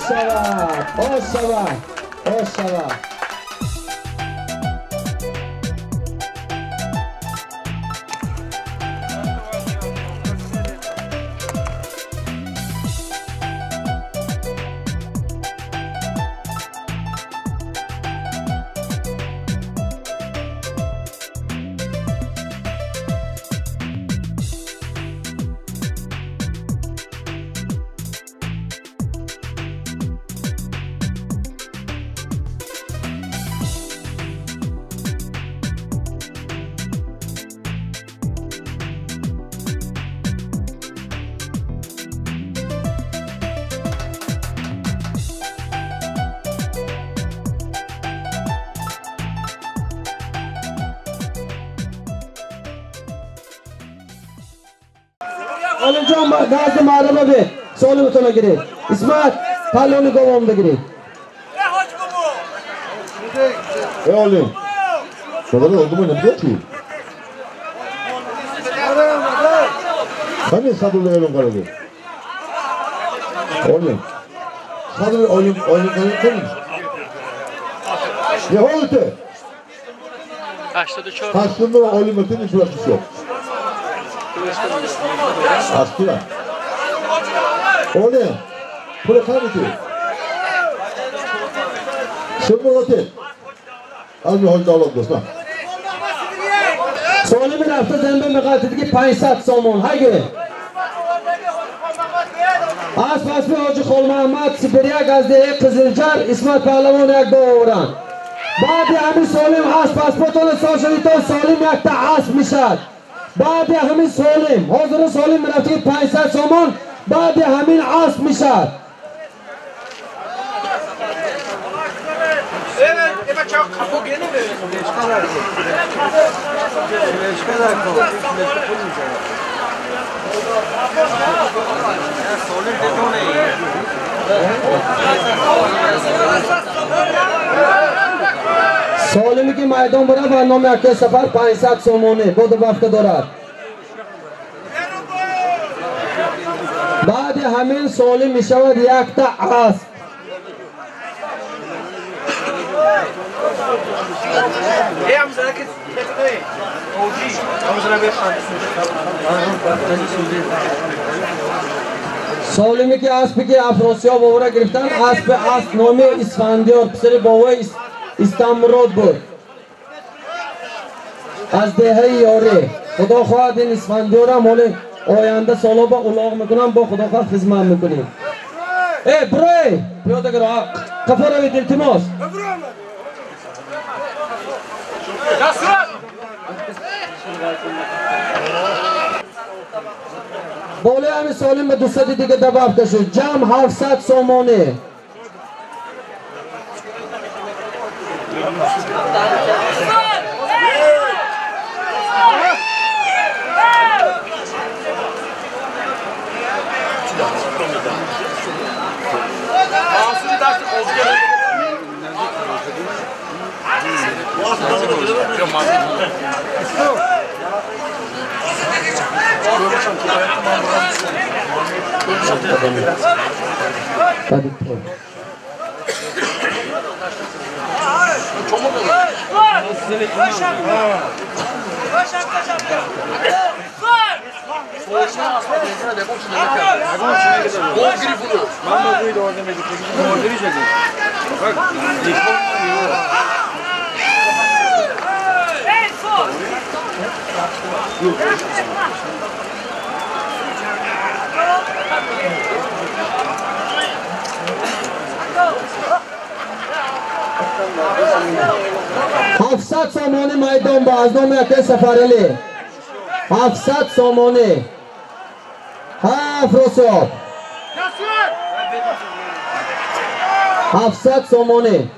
شود Oğlum Can Nazım araba bir. Solu butona gireyim. İsmail talonu kovamda gireyim. oğlum. Şurada oldu mu ne biliyor ki? Hani sabırla oğlum karadı? Oğlum. Sabırla oğlum karadı. Ne oldu? Kaçtığında oğlum ötünün şurası yok. Astılar. O ne? Buraya kalmadı. Şimdi otel. Az bir hoşda alalım dostlar. Sonra bir hafta zembe mekatedeki 500 somon. Haydi. Aspas bir hoca Xolmahamad Sibirya Gazdeye Kızılcar İsmat Pehlavon yak doğuran. Badi hami solim has pasportonu soşalito solim yakta as mişad. بعد همین سالم حاضر سالم رفتی 500 سامان بعد همین عصر میشه سالمی که میدان برای برنامه اکه سفر 500 سامانه بود وقت دارد بعد همین سالم می شود یک تا اسب سالمی که اسبی که افراسیاب باورا گرفتن اسب نامی اسفندیار پسر باوی استمراد بود از دهه یاری خدا خواهد این اسفندیار هم حالی آینده سالا با الاغ میکنم با خدا خواهد خدمت میکنیم برای پیاده گرو قفا روید التماس بالا همین سالم به دوستی دیگه دبافته شد جمع 700 سامانه هفتصد سامانه میدان با از نام یک سفرلی 700 سامانه افراسیاب 700 سامانه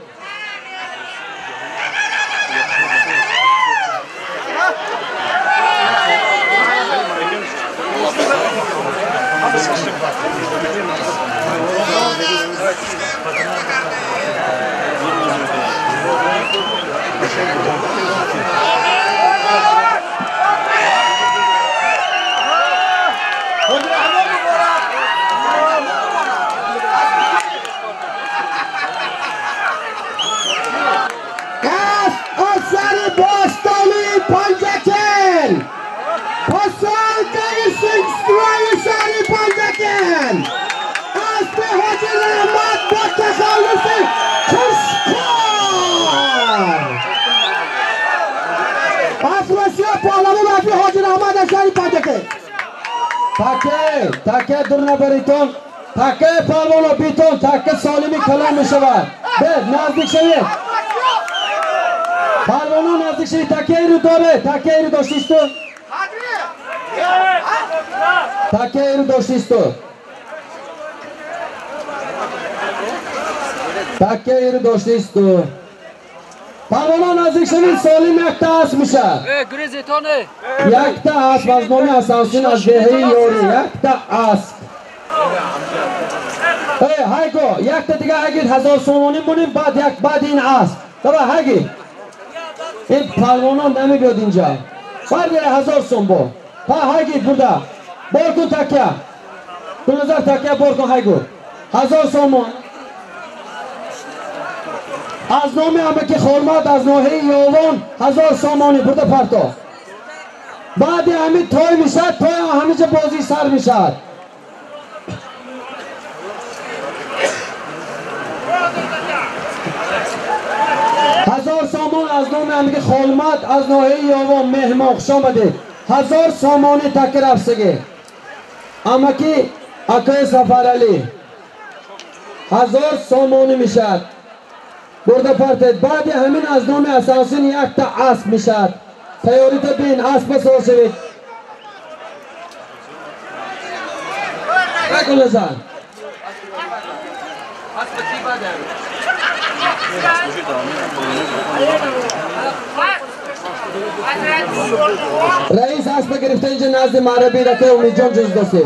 تکه در نبریتون تکه پالوانا بیتون تکه سالمی کلام می شود بید نزدیک شوید پالوانا نزدیک شوید تکه ای رو داره تکه ای رو داشتیست تو تکه ای رو داشتیست تو تکه ای رو داشتیست تو پالوانا نزدیک شوید سالم یک تا هست میشه یک تا هست از نامی اساسین از دهی یوری یک تا هست هایگو یک تا دیگه هگید 1000 سومانی مونیم بعد این هست دبا هگید این پالوانان نمی بیاد اینجا برگره 1000 سوم با هگید برده بار کن تکیه 2000 تکیه بار کن هایگو 1000 سومان از نام امکی خورمات از نوحه یوان 1000 سامانی برده پرتا بعد همین توی میشد توی همیشه بازی سر میشد هزار سامان از نام امکی خورمات از نوحه یوان مهمان خوش آمدید 1000 سامانی تکر افسگی امکی اکای سفر علی 1000 سامانی میشد برده پرتید بعد همین از نام اساسین یک تا اسب میشد تیاریت بین اسب سوار شوید بکن لزن رئیس اسب گرفته اینجا نزد معربی رکه امید جان جز دستی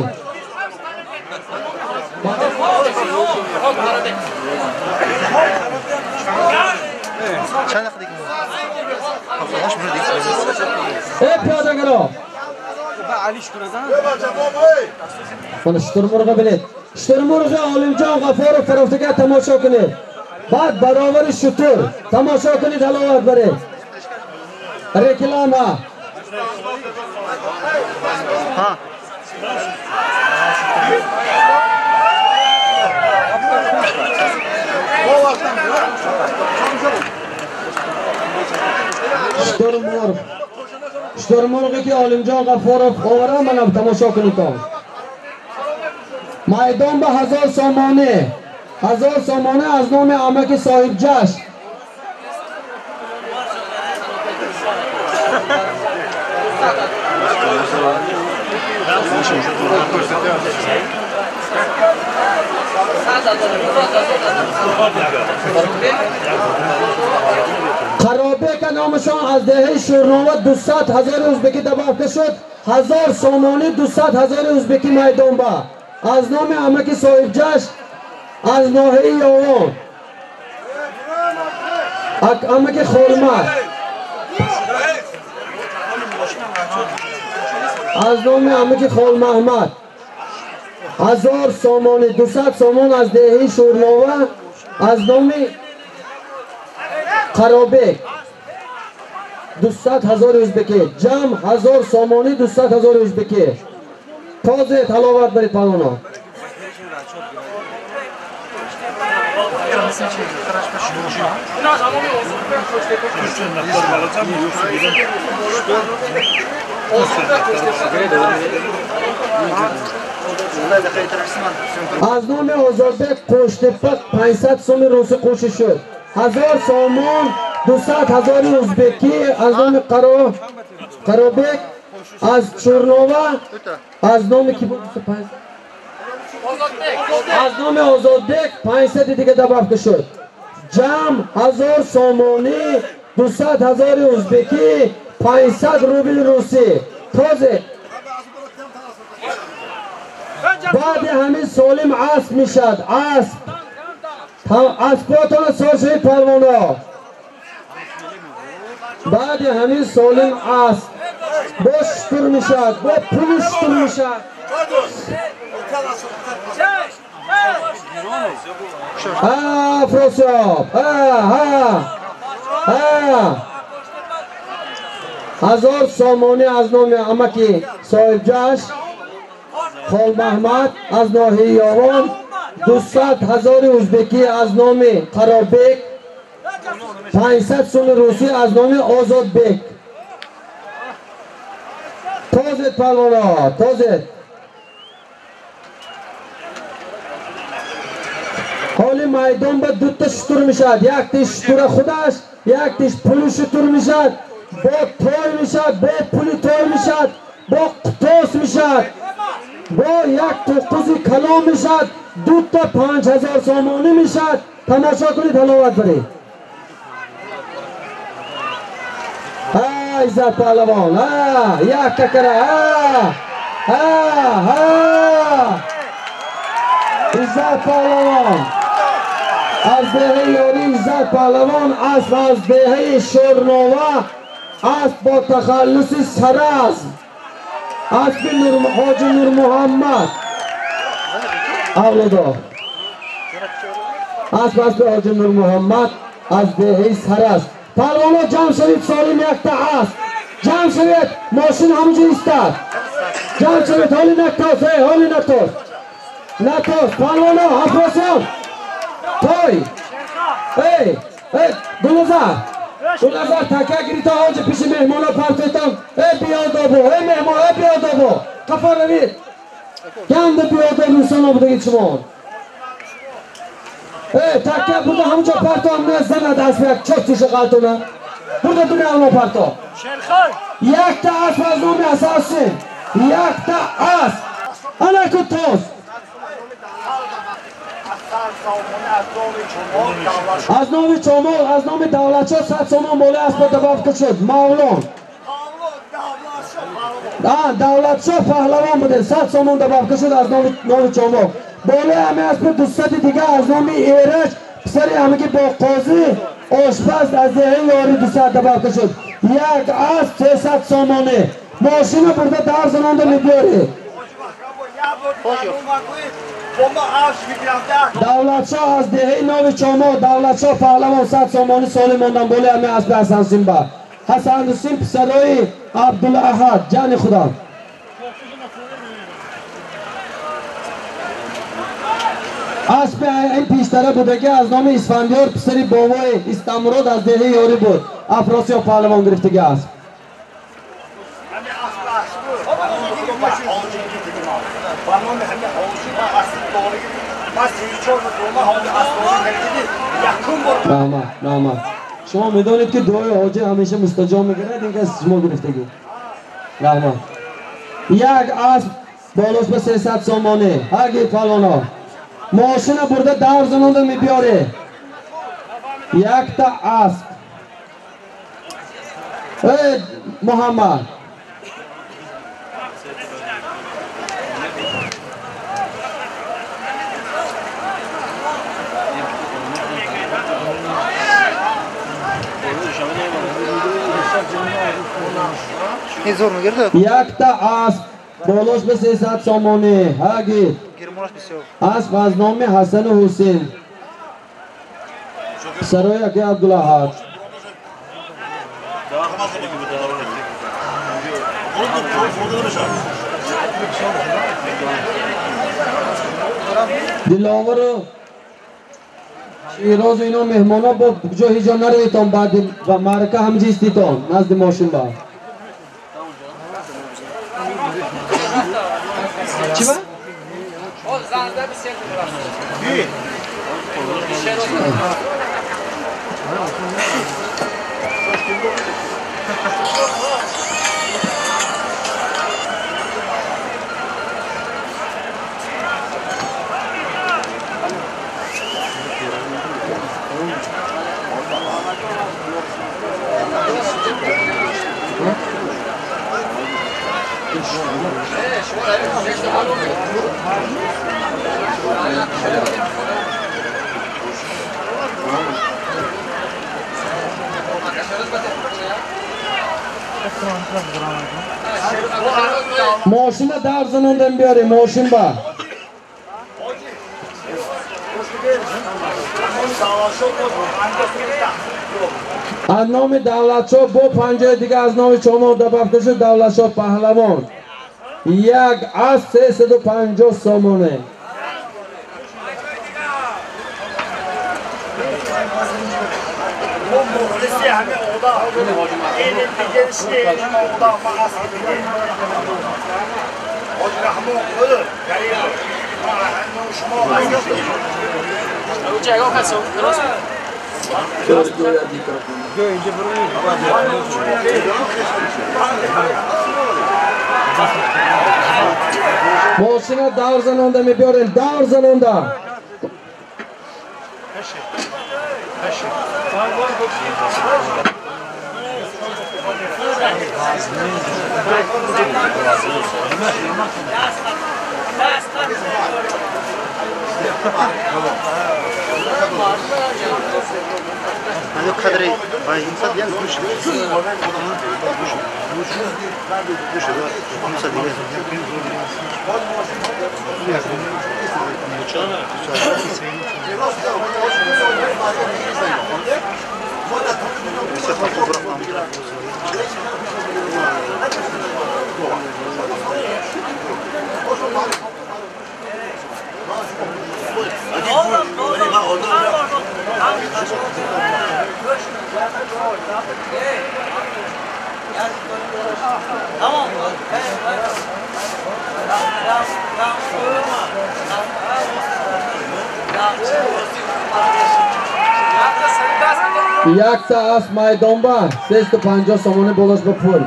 پیاده گرو من شترمرغ بلید شترمرغ عالم جان غفار و فروختگاه تماشا کنید بعد برابر شتر تماشا کنید حلاوت برید رکلامه شترمرغی که عالم جان غفارov آوره منم تماشا کنید میدان به 1000 سامانه 1000 سامانه از نام امک صاحب جشن خرابه که نامشان از دهه شورنامه 200,000 ازبکی دبافته شد 1000 سامانی 200,000 ازبکی میدان با از نام امک صاحب جشن از ناحیه یوان امک خورمت از نام امک خال محمد 1000 سامانی 200 سامان از دهی شورنامه از نام خرابه 200,000 ازبکی جمع 1000 سامانی 200,000 ازبکی تازه تلاوت برید پالونا از نام آزادبک پشتپک 500 سوم روسی خوشی شد 1000 سامان 200,000 ازبکی از نام قرابک از شورنامه از نام کی بود از نام آزادبک 500 دیگه دبافته شد جمع 1000 سامانی 200,000 ازبکی 500 روبل روسی تازه بعد همین سالم عصب میشد اسباتان سال شوید پروانه بعد همین سالم عصب با شتر میشد با پول شتر میشد فروسیاب 1000 سامانی از نام امکی صاحب جشن خال محمد از ناحیه یوان 200,000 ازبکی از نام قرابک 500 سوم روسی از نام آزادبک تازه پروانه تازه میدان به دو تا شتر میشد. یک تیش شتر خودش، یک تیش پول شتر میشد. با توی میشد، با پولی توی میشد، با قطاس میشد، با یک توقوزی کلام میشد. دو تا 5000 سامانی میشد. تماشا کنید حلاوت برید. عزت پهلوان، یک تکره، عزت پهلوان از دهه یاری. عزت پهلوان است از دهه شورنوه، است با تخلص سرازم، است به حاج نور محمد اولادا، است به حاج نور محمد از دهه سرازم. پهلوانا جمع شوید، سالم یک تا است. جمع شوید، ماشین همونجا ایستاد. جمع شوید، حالی نتاس، حالی نتاس، نتاس. پهلوانا حفراسیان توی دونزار تکه گریتا آنجا پیش مهمانا پرتوتان. بیادابو، مهمان، بیادابو قفا روید. گند بیادابو انسان ها بودگید شما. تکه بوده همونجا پرتو هم نزدن دست به یک چستیش قلتونه. بوده دونه همون پرتو. یک تا اسب از نومی اساسی. یک تا اسب. انکو توست. از نام چمال، از نام دولتشاه 100 سامان بالا اسب دباف شد. مولان دولتشاه پهلوان بوده. 100 سامان دباف شد از نام چمال. بالا همه اسب 200 دیگه از نام ایرج پسری همه که با قاضی آشپز از دهه یاری 200 دباف شد. یک اسب 300 سامانه. ماشین برده در زنانده میبیاره. دولتشاه از دهه نو چما، دولتشاه پهلوان 100 سامانی سال ماندن بالا همه اسب حسن سیم با حسن سیم پسرای عبدالاحد جان خدا. اسب این پیشتره بودگی از نام اسفندیار پسری بابای استمراد از دهه یاری بود. افراسیاب پهلوان گرفتگی است. نه شما میدانید که دعای حاجی همیشه مستجاب میگرد. این که از شما گرفتگی. نه یک اسب بالاش به 300 سامانه. هرگی پهلوانا ماشین برده در زنانده میبیاره. یک تا اسب. محمد یک تا اسب بالاش به 300 سامانه. هرگی اسب از نام حسن و حسین سرای اکی عبدالاحد. دلاور و شیراز و اینا مهمان ها با جا هیجا نرویتان بعد و مرکه همجی استیتان نزد ماشین با چی با؟ ماشین در زنوندن بیاره ماشین با از نام دولتشاه با 50 دیگه از نام شما دبافته شد دولتشاه پهلوان یک از 350 سامانه ماشین دور زننده میبیارین دور زننده هذا قدري باي ينصد يعني دوش یک تا اسب میدان با 350 سامانه بالاش به پول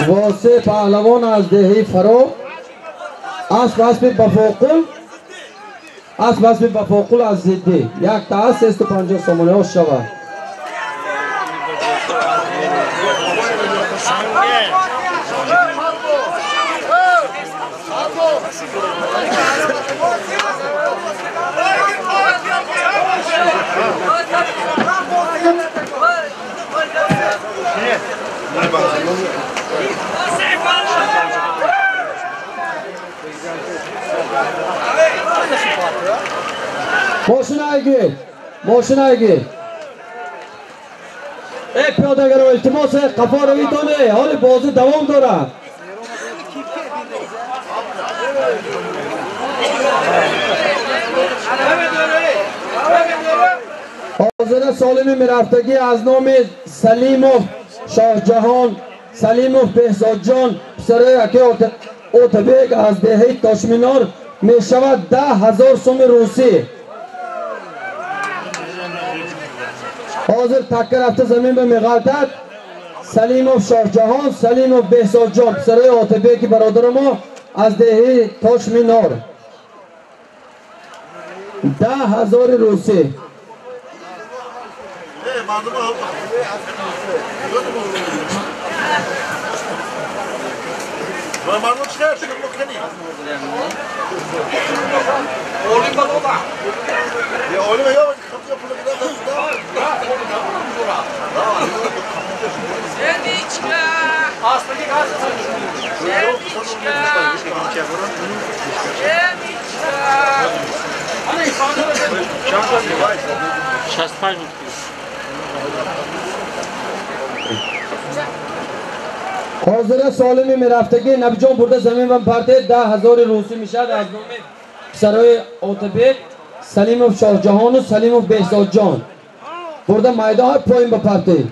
واسه پهلوان از دهی فرو اسب بفوقل اسب بفوقل از زده یک تا 350 سامانه ها شود ماشین آگی ای پیاده‌گر و التماس قفا روی دانه حال بازی دوام دارد حاضر سالم میرفتگی از نام سلیموف شاه جهان سلیموف بهزاد جان پسر یکی اوتبیک از دهه تاشمینار می شود 10,000 سوم روسی حاضر تکر رفته زمین به میغلطد سلیموف شاه جهان سلیموف بهزاد جان پسر اوتبیک برادر ما از دهه تاشمینار 10,000 روسی مردم چیکار شده مکنی؟ اولی بالا یا اولی یا خمسه پول بدن Seniçka. Hastaki karşısın. Seniçka. Seniçka. Hani ifade edelim. Şastay mı? حاضر سالمی میرفتگی نبجان برده زمین و پرده 10,000 روسی میشد از نام پسرای اوتبیک سلیموف شاه جهان و سلیموف بهزاد جان برده میدان پایین بپرده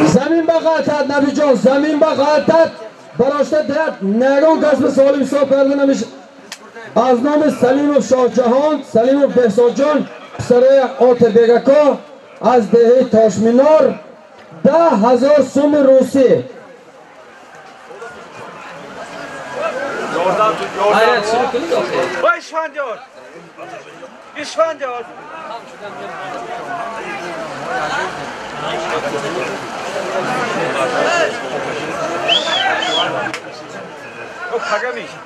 زمین بغلطت نبی جان زمین بغلطت براشته درد نگان کسب سالم حساب کرده نمیشه از نام سلیموف شاه جهان سلیموف بهزاد جان پسر اوتبیکا از دهه تاشمینار 10,000 سوم روسی Hayır, sürü kılıç olsun. Vay İsfandiyor. İsfandiyor.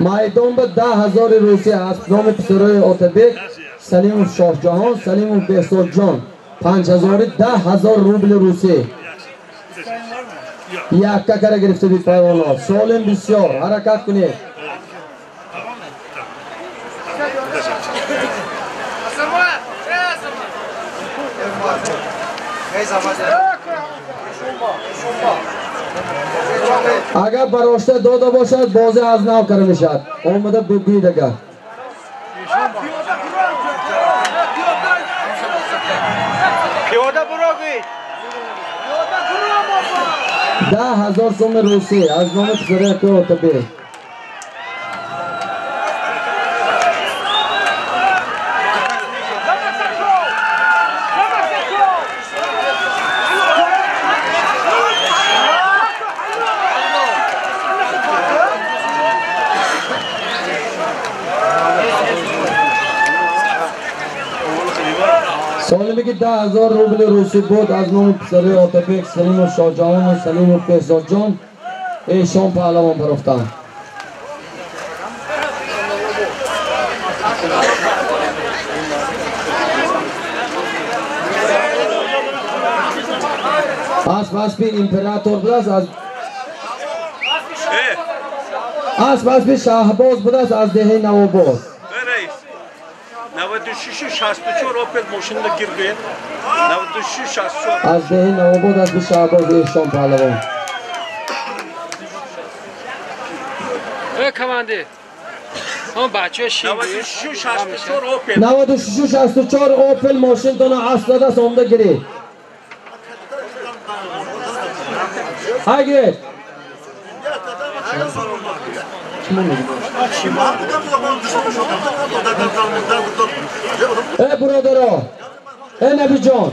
مایدان به 10,000 روسی است. نام پسرای آتابک سلیم شاه جهان، سلیم بهزاد جان 5,000 10,000 روبل روسی. یک ککره گرفته بید پیوانات. سالم بسیار حرکت کنید. اگر براشته داده باشد بازی از نو کرده میشد. آمده بگوید اگر پیاده برو بید 10,000 سوم روسی از نام پسره که آتابک. سالمی که 10,000 روبل روسی بود از نام پسره آتابک سلیم شاه جهان و سلیم بهزاد جان ایشان پهلوان برفتند. اسب امپراتور بود از شهباز بود از دهه نوآباد. 96 64 اوپل ماشینda girgan 96 64 از دهه نوآباد از شهباز ایشان پهلوان. کمانده هم بچه شیمی 96 64 اوپل 96 64 اوپل ماشین تون اصل دست آمده گیری. اگه ای برادرها ای نبی جان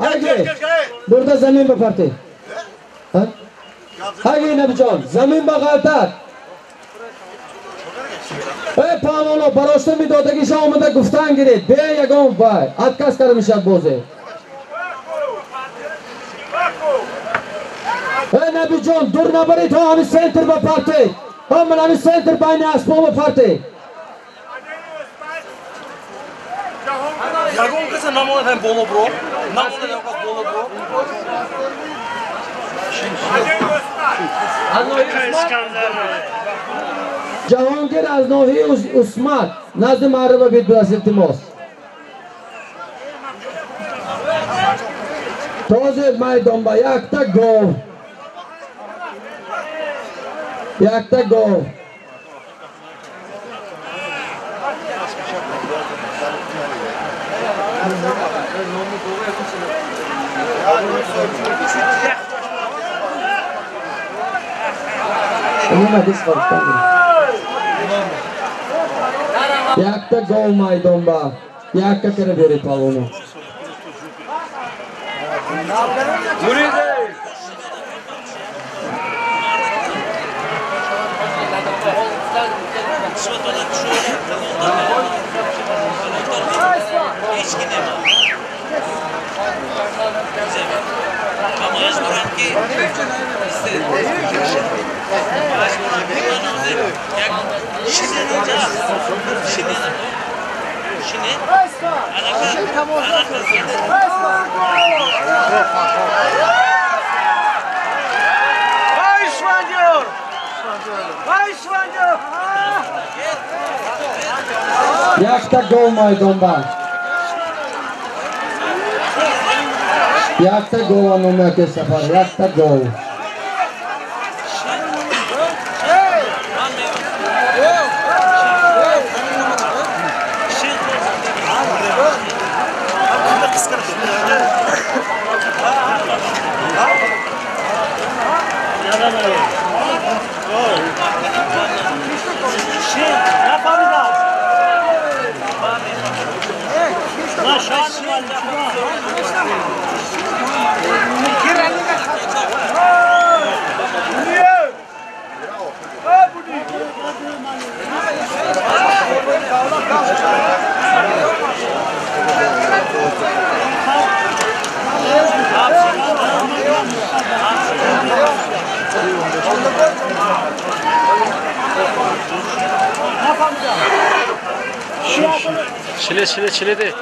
اگه برده زمین بپرتی اگه نبی جان زمین بغلتر ای پامانا براشته می دادگیش آمده گفتن گیرید بیا یگان بای اد کس کرده میشد بازه. ای نبی جان دور نبرید ها همی سنتر بپرتی من همی سنتر بین اسبا بپرتی یگون کسی نماند هم بولو برو نماند هم بولو برو جهانگیر از ناحیه عصمت نزد معربه بید برس التماس. تازه میدان با یک تا گاو یک تا گاو میدان با یک تا کرده بیاری پالونو یک تا گاو میدان با یک تا گاو نومه که سفر یک تا گاو Çile de.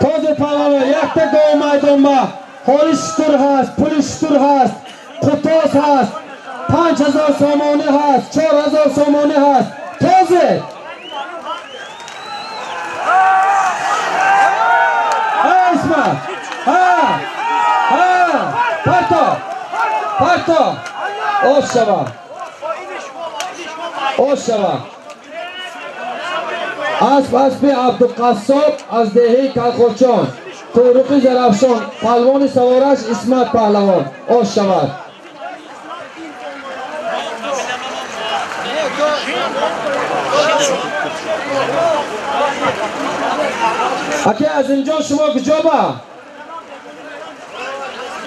Toze palava yakta gol maydonba. Holishtur hast, pulishtur hast, qutos hast, 5000 somoni hast, 4000 somoni hast. Toze. Ha İsmail. Ha. Parto. Oshava. اسب عبدالقصاب از دهه کلخوچان توروقی زرفشان پلوان سوارش اسمت پهلوان آش شود اکی عظیم جان شما کجا با؟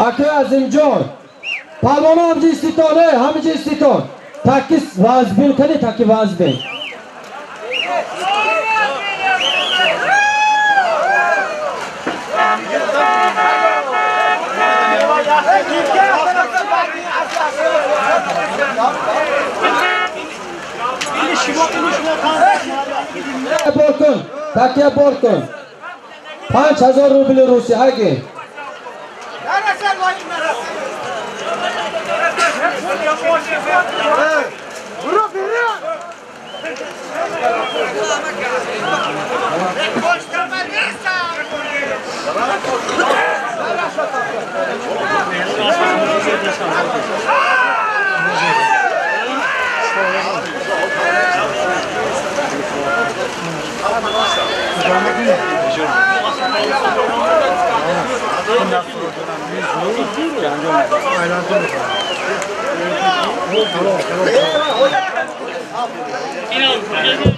اکی عظیم جان پلوان همجی استیتانه همجی استیتان تاکی وزبین کنی تاکی وزبین برکن تاکیه برکن 5000 روبل روسی هاگی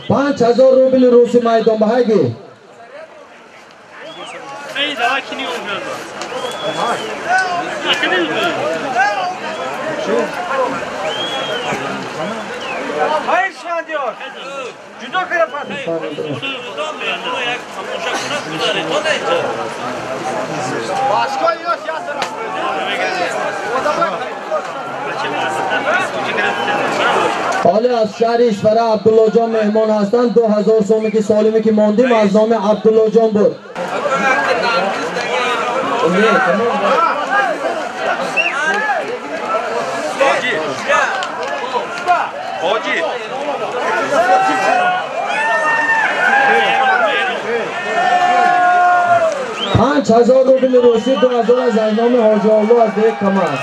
پانچ هزار روبل روسی مایدان بهایی Hayır şu an diyor. Judo kıyafet. Başka yok ya sana. حالی از شهر ایشوره عبدالله جان مهمان هستند 2000 سومی که سالمی که ماندیم از نام عبدالله جان بود Hoji. 5000 روبل روسی 2000 از نام حاجی الله از ده کمر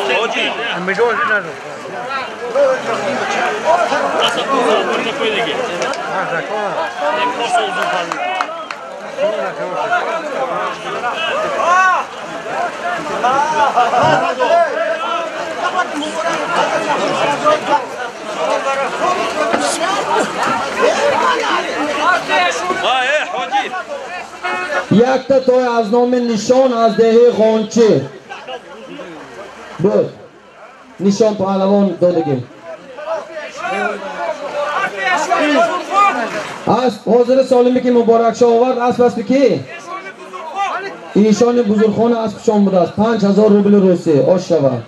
Hoji. یک تا توی از نام نشان از دهه غانچه بود نشان پهلوان دادگیم اسب حاضر سالمی که مبارک شاه آورد اسب که ایشان بزرگخان اسبشان بوده است 5000 روبل روسی آش شود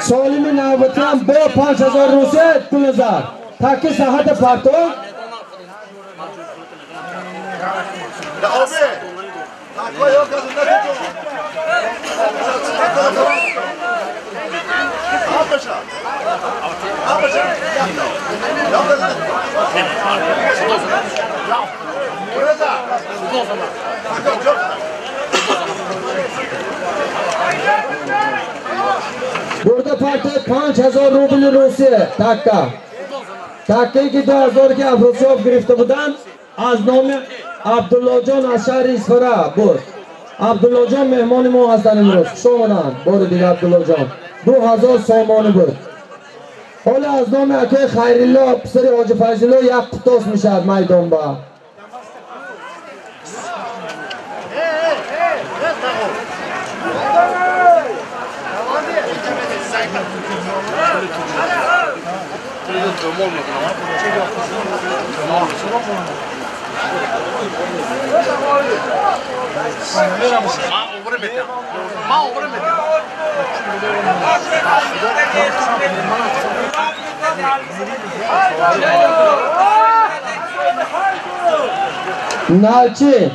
سالمی نوبتی هم با 5000 روسی پول زد تاکه صحت پرتو burada parti 5000 روبل روسی تکه که 2000 که افروسیاب گرفته بودن از نام عبدالله جان از شهر ایشوره بود عبدالله جان مهمان ما هستن امروز شمانند بار دیگه عبدالله جان 2000 سامانه بود حالا از نام اکه خیرالله پسر حاج فضلالله یک قطاس میشد میدان با نالچی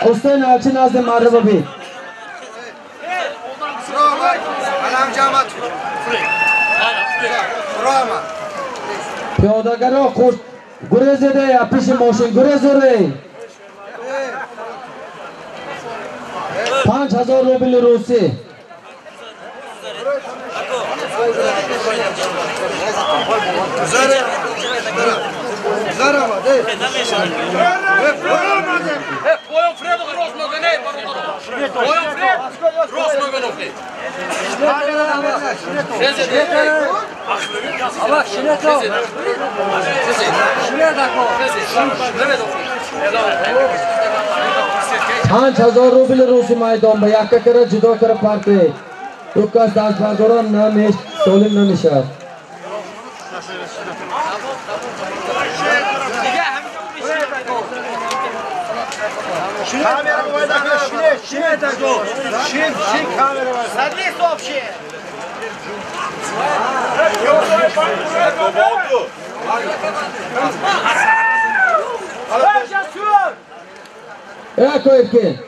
حسین نالچی نازد معربه بید پیادگرها خوش گریز ده پیش ماشین گریز ره 5000 روبل روسی پانچ هزار روبل روسی مایدان به یک کره جدا کره پارتی یک از دست برداران نمیشت سالم نمیشد Kamera var da şine takıyor. Şin kamera var. Sadli stop şin. Eko etkin.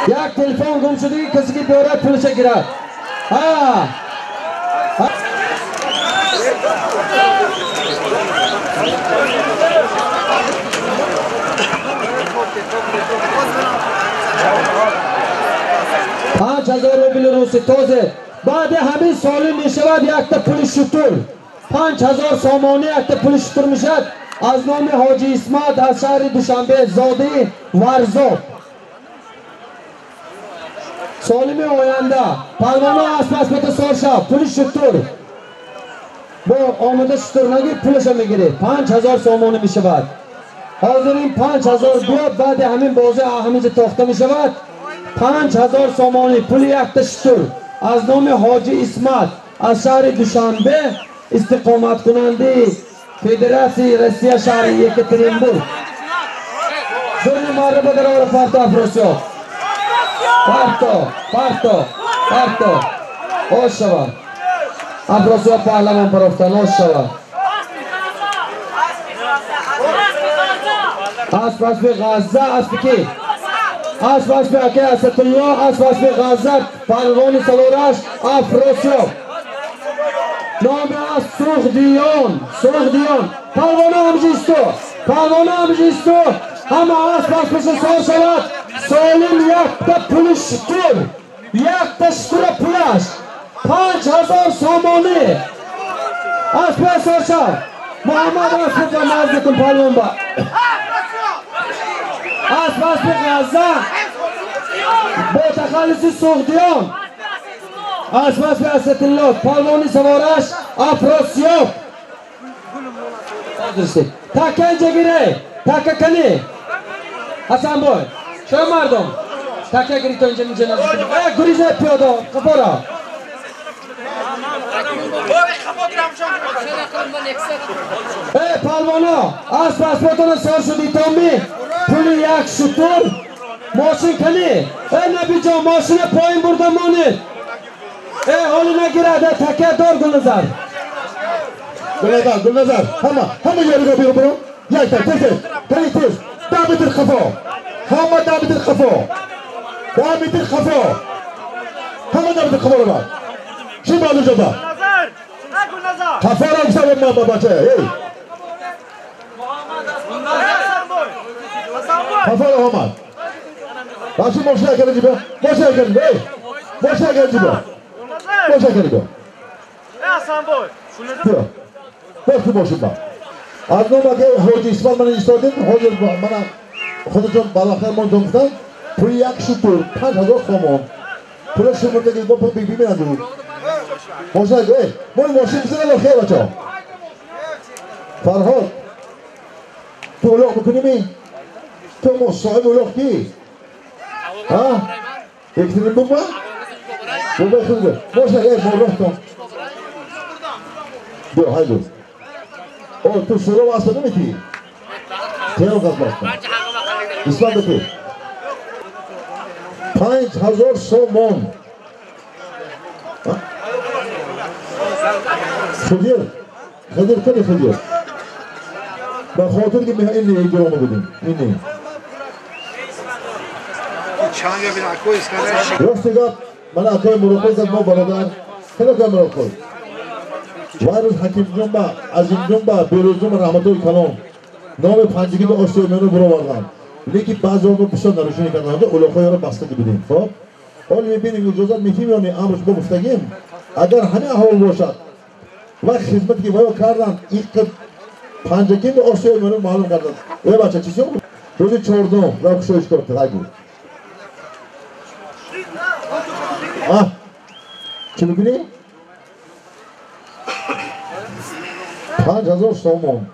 یک تلفن گم شده کسی که بیاره پولش گیرد ها پانچ هزار روبل روسی تازه بعد همین سالی می شود یک تا پول شطور 5000 سامانی یک تا پول شطور می شد از نام حاجی اسمت از شهر دوشنبه زاده ورزاب سالم آینده پروانه اسپاسپت سارشا پول شطور با آمده شطور نگی پولش میگیره 5000 سامانی می شود حاضرین 5000 بیاد بعد همین بازی همینجا تاخته می شود 5000 سامانی پول یک تا شطور از نام حاجی اسمت از شهر دوشنبه استقامت کننده فدراسی روسیه شهر یکاترینبورگ زور معربه در آور پارتا افراسیاب پارتا آش شود افراسیاب پهلوان پرفتن آش شود اسب غزه اسب کی اسب اکی اسد الله اسب غزه پهلوان سوارش افراسیاب نام است سرخ دیان پروانه همجیستو همه اسب پس سار شود سالم یک تا پول شطور یک تا شطور پولش 5000 سامانی اسب سار شد محمد اسب با نزدیکم پروان با اسب غزه با تخلصی سرخ دیان اسب اسد الله پهلوانی سوارش افراسیاب تکه اینجا گیره تکه کنی حسن بای شما مردم تکه گیری تو اینجا میجه نزدیک گریزه پیاده خبارا پهلوانا اسباتون سار شدی تامی پول یک شطور ماشین کنی نبی جان ماشین پایین برده مانید حالی نگیره تکه دار گلنظر گلنظر همه یارگاه بیرون برو یک تا تیز دامتر خفا همه دامتر خفا همه دامتر خفا رو بر چی بالو جدا خفا رو بسا با بچه خفا رو همه باشی ماشین اکرد جیبه ماشین اکرد جیبه بیا بخی ماشین با از نوم اگه حاجی اسمال من ایستادیم حاجی من خودتون بالاخره من گفتم پولی یک شطور 5000 خوامان پول شمور دیگه با پول بیبینن دو ماشین اگه من ماشین بزنه خیلی بچه ها فرهاد تو اولاق بکنیمی تو صاحب اولاق کی؟ ها؟ یکترین بوم با؟ بوم خیلی ماشین اگه مورخ کن بیا های دو تو شروع واسه نمیتی خیلی قد باستم اسمت بکی 5000 سومون خدیر کنی با خاطر که میها این لیه جرامو بدیم اینی راستی گفت من اکای مراقب زد ما برادر خیلی که مراقب وایروس حکیم جنبا عظیم جنبا بیروز جنبا رحمتوی کلام نام پنجگی به آسیای منو برو واردن لیکی بعضی آنها بسیار نروشنی کردن همده اولاخای را بستگی بدیم خب حال میبینیم اجازت میتیمیانی امرش با گفتگیم اگر همه احوال باشد و خدمتی که باید کردن این پنجگی به آسیای منو معلوم کردن بچه چیزی هم روزی 14 را کشویش کرد های بود چی میبینی؟ 5000 سومون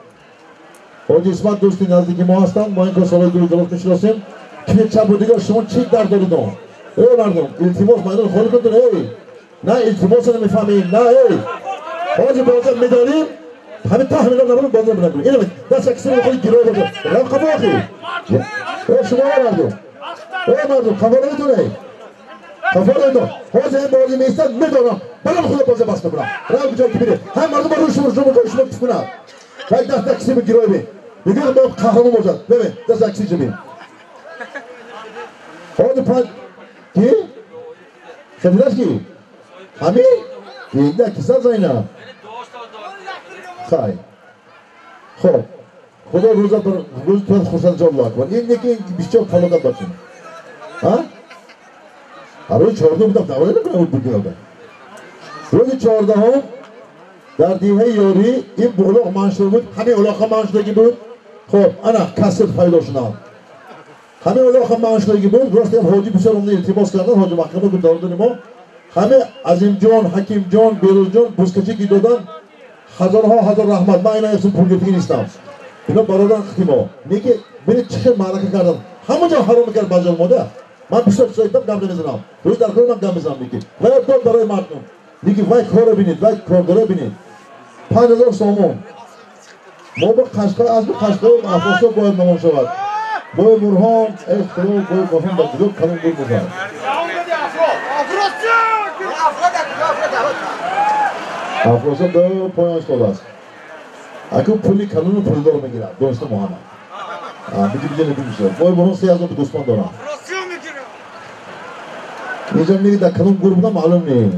حاجی اسمت دوستی نزدیکی ما هستن ما این که سالای دوی جلوت میشناسیم که چپ و دیگر شما چی در داریدون مردم التماس مردم خالی کندون نه التماس نمیفهمیم نه حاجی بازار میداریم همین تا همین نبرون بازار بنابریم اینه دست کسی رو خواهی گیروه بازار رم خبا آخی شما مردم خبا نمیتونه خبا نمیتونه حاجی این بازی میستن میدارم برام خدا بازار بست بکنم رم بجای که بیره هم مردم رو شما تکنم یک دست کسی به گیروه بین میگه ما قهرمان باشد ببین دست کسی جمعیم حالا پنج کی؟ خدیدش کی؟ همین؟ این ده کسا زینه خواهی خب خدا روز تو خوشحال جا الله اکبر این یکی بیشتر فلاکت باشیم ها؟ روز 14 بودم دواره نکنه بود بگیرم روز 14 هم در دیوه یاری این بغلاق منشده بود همین اولاق منشدگی بود خب انا کسر پیدا شدن همین اولاق منشدگی بود راستی هم حاجی بسیار اونده التماس کردن حاجی محکمه بود داردن ما همه عظیم جان حکیم جان بیروز جان بوسکچی که دادن هزارها هزار رحمت من اینا افسون پولگیتی نیستم اینا برادر ختیما میگه بینید چه معرکه کردن همه جا حرام کرد بجال ماده من بسیار سایتم گم نمیزنم روز در کار من گم میزنم میگه باید داد برای مردم میگه وای کار بینید وای کارگره بینید 5000 سومون ما با قشقای از به قشقای افراسا باید نمان شود باید برهان اخترا باید بافن با دیگر کلون بود بزن افراسا به پایانش داده است اکو پولی کلون و پولی دار میگیرد دوست محمد میگه بیجه نبی میشه باید برهان 3000 دوستمان دارم اینجا میگه در کلون گروه بودم معلوم نیست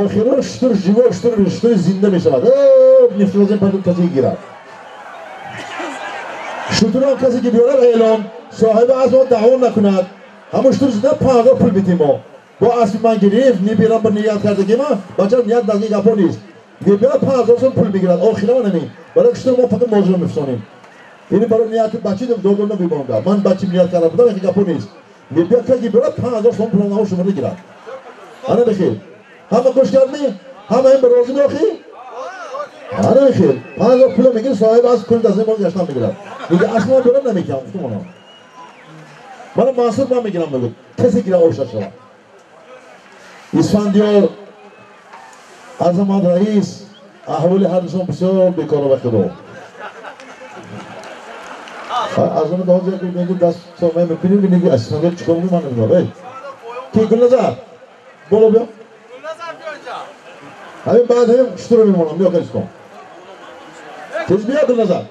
آخرا شتر جیوا شتر زنده می شود نفرازین پردون کسی گیرد شتر هم کسی که بیارد اعلام صاحب از آن دعوان نکند همون شتر زنده 5000 پول بیتیم ما با اصلی من گریف نیبیرم با نیت کرده که ما بچه نیت دلگی گپا نیست نیبیرم 5000 پول بگیرد آخرا من نمیم برای شتر ما فقط ماجرا میفسانیم اینی برای نیت بچه دادم نمیبانده من بچه نیت کرده بودم یکی گپا نیست نیبیرم که بیارد 5000 پول نمو شما نگیرد آنه بخیر همه گوش کردنی؟ همه این برازی میاخی؟ آره بخیر 5000 پول میگیر صاحب از کل دزنی ما گشتن میگیرد میگه اصلا برم نمیکنم من محصول من میگیرم بگو کسی گیره آوشت شد اسفندیار عظمت رئیس احوال حالشون بسیار بیکار و خدا عظمت حاجی که میگه دست سومه میکنیم میگه اصلا چیکار میکنم نمیدونم کی گلنازار بولو بیا همین بعد هم شروع میمونم بیا کارش کن تیز بیا گلنازار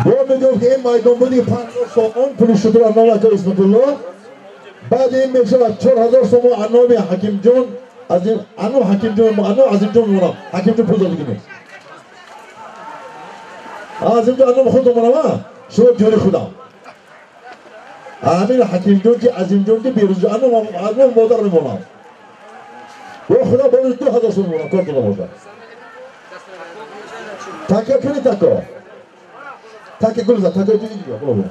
با میگم که این مایدان بودی 500 پول شطور انام که اسمت الله بعد این میشه 4000 سوم انام حکیم جون از این انام حکیم جون انام عظیم جون میمونم حکیم جون پول دادی کنی عظیم جون انام خود میمونم شما جوری خودم همین حکیم جون که عظیم جون که بیروز جون انام مادر میمونم و خدا باید 2000 سوم میمونم کار کنم باشه تاکه کنی تاکه تاکه گلزا تاکه جوری بیا برو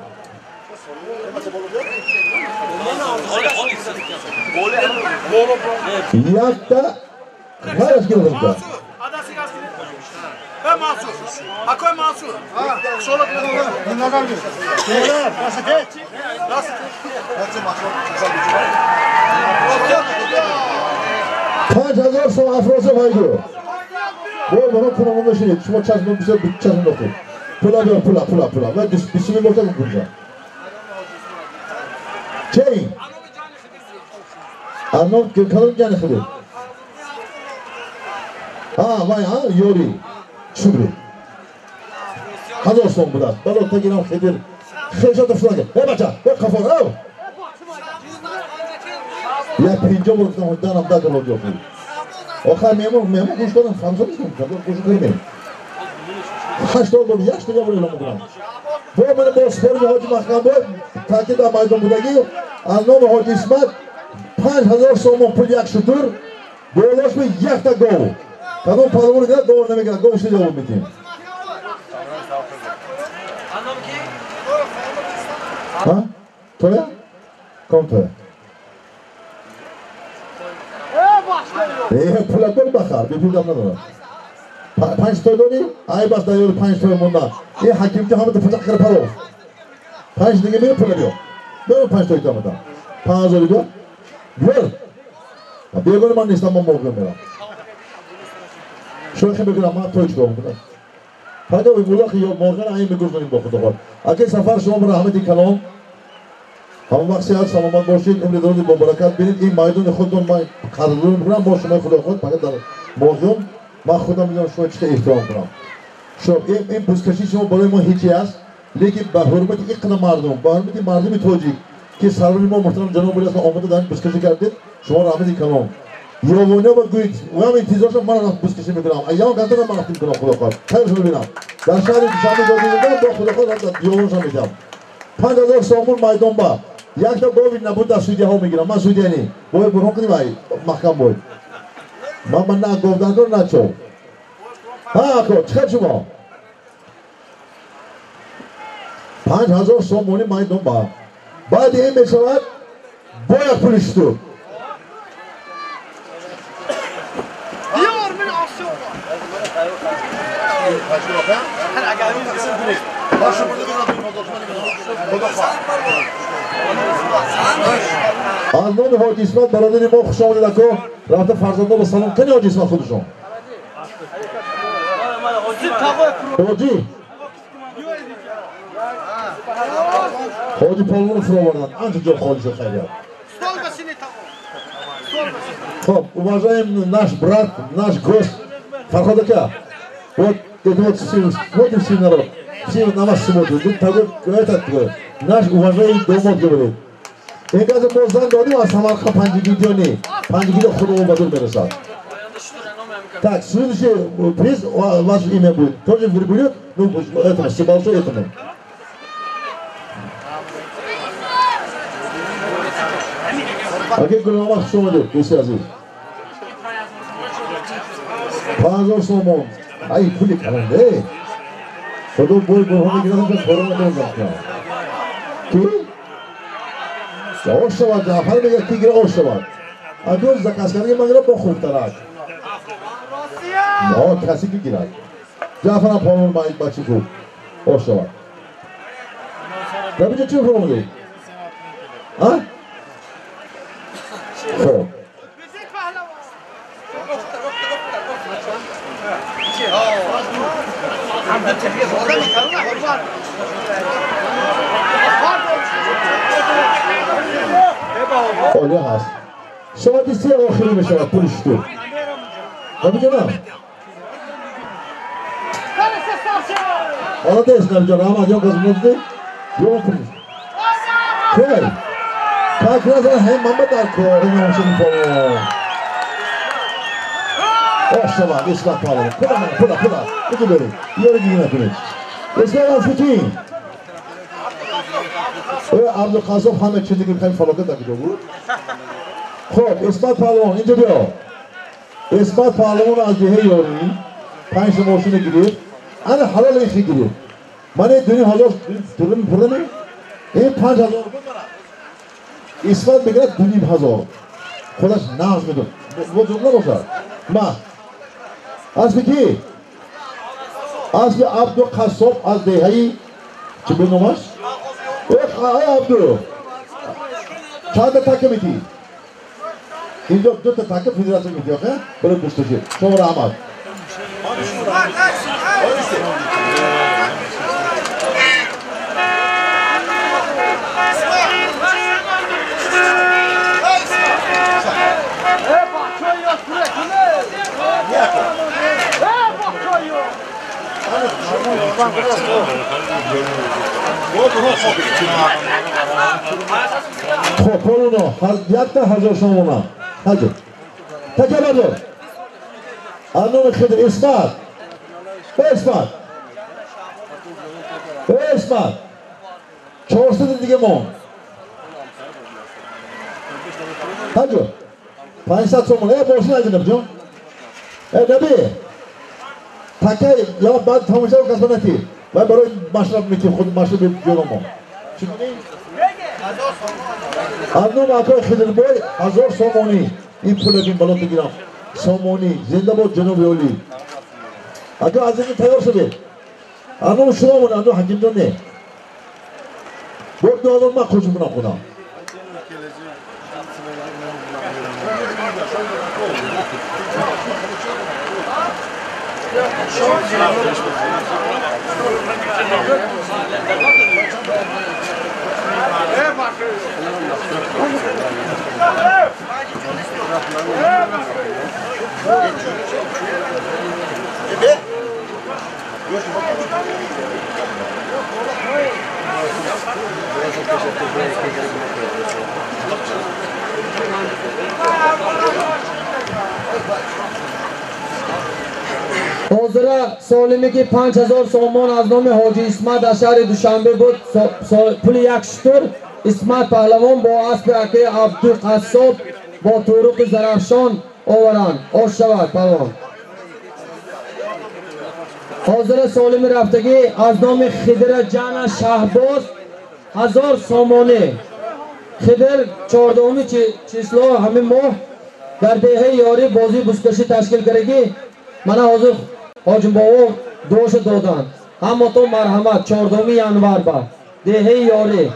یکتا خیلی از گیرم کنم Mansur. Akoy Mansur. Sola dön. Neden gir? Nasıl geç? Nasıl? Kaç hazır son afrosa faydı. Bu bana kurumunda şey, şuma çazma bize çazma doktor. Pula diyor pula. Ben dişimi borca kuracağım. Şey. Anam kalın canı kılıyor. Vay yori. Şubri. Hazır son bu da. Bana da giren Xedir. Xeşat uflagı. Baca. Bak kafana al. Ya pince vuruktan huddan amda kalıyor diyor. Oxar memur kuşlardan hamza mısın? Kuşu kırmayın. Kaç doldu yaşlı yavru ile mudur? Bu benim bu sporcu hoca makam bu. Takip da maydon budagi. Anlam hoca İsmet. 5000 somon pul yak şutur. Dolaş mı yakta gol. Kadın palvuru da doğru demek ki gol şutu oldu bitti. Ha? Toya? Kom toya. Pula gol bakar. Bir puldan da. Panç toy doni. Ay bas dayıyor panç toy munda. Hakim ki hamı da patak kırpar olur. Panç dige bir pula diyor. Böyle panç toy tamam da. Panç oluyor diyor. Gör. Bir gol man İstanbul mu oluyor mesela? Şöyle bir ama toy çıkıyor burada. Hadi o bulak yok morgan ayı bir gözlerim bakıyor da. Akıl sefer şom rahmeti kalom. Ham vaqt sehat salomat boshing umri darozi bo barakat berib in maydoni xuddan man qadrlarim bilan boshimay xudo xud faqat dar mavzum man xudam bilan shunga juda ehtirom qilaman. Shu in bizkashi shuma برای ما هیچی است لیکن با حرمت این مردم با حرمت مردم توجیه که سرور ما محترم جناب ولی آمده دارن بزکشی کردید شما رحمتی کلام یوونه با گویید و هم انتظارشون من رفت بزکشی میکنم ایام گفتم من رفتیم کنم خدا خواهد خیلی شما ببینم در شهر شامی دادیم با خدا خواهد یوونشان میدم 5000 سامون میدان با یک تا گوی نبود در سودی ها میگیرم من سودی نی باید برون کنیم ای محکم باید من نه گفتن کن نه چو ها کو چه شما 5000 سامونی میدان با بعد این میشود باید پولیس تو از نام حاج اسمت برادر ما خوش آمدید اکو رفته فرزنده به سلام کنی حاج اسمت خودشون حاجی حاجی پالون فرا بردن انت جا خالی شد خیلی خب уважаем наш брат наш гость Фархад ака вот это все народ все на вас смотрят этот наш уважаемый домов говорит اینقدر موزن دادیم از سمرخ 5 ویدیو نی 5 ویدیو خودمون بدون برسد так следующий приз ваше имя будет тоже верблюд ну это Себалшо этому Agar gunohlar shoma deb do'stlar aziz 5000 so'm ay puli qalanda xudo bo'y bo'g'ini gidan ko'rmadim ki oshavad Jafar میگه کی گره oshavad اگر زکاسکاری مگر با خوب طرح نه کسی کی گیرد جعفر هم پامون مایید بچه خوب oshavad نبیجه چی فرمودی؟ ها؟ خب عالی هست. شما دیستی آخری میشه پولش تو. نمی‌دونم. حالا دست نمی‌جا رام آجا گذاشته. یه کنید. کی؟ کاش نزد هم محمد در کار نمی‌شیم پول. آشنا اسمت پالم. خدا. بگو بریم. یه دیگه نکنید. اسمت فتی. عبدالقاسم همه چیزی که می‌خوایم فلاکت نگیره بود. خب اسمت پهلوان اینجا بیا. اسمت پهلوان از جهه یاری 5 ماشین گرفت. انا حلال ایشی گرفت. من 2000 تورم پردم. این 5000 بود برام. اسمت بگیره 2000. خودش ناز میدون. وجود نباشه. ما اسم کی؟ اسم عبدالقاسم از دهه چه بنامش؟ آقای عبدو. چند تاکه میتی؟ اینجا 2 تا تاکه فدراسیون میتی آخه؟ برای دوستشی. شما رحمت. خب پولونو یک تا 1000 شما هجو تکه بردار انون خدر اسمت اسمت 400 دیگه ما هجو 500 شما ای باشی نجنب جون ای نبی تکه یا بعد تماشا رو کسب نتی و برای مشرب میتیم خود مشرب جلو ما انون اکای خدر بای 1000 سومونی این پول بین بالا بگیرم سومونی زنده بود جنوب اولی اگر از این تیار شده انون شما من انون حکیم جان نه بود دادم من خوش کنم خودم حاضر سالمی که 5000 سومان از نام حاجی اسمت از شهر دوشنبه بود پول یک شتر اسمت پهلوان با اسب اکه عبدالقاسم با طرق زرفشان آورند آش شود پهلوان. حاضر سالم رفتگی از نام خدر جان شهباز 1000 سامانه خدر 14 چیسلا همین ماه در دهه یاری بازی بسکشی تشکیل کردگی من حاضر حاجم بابا دوش دادن همه تو مرحمت 14 ینور با دهه یاری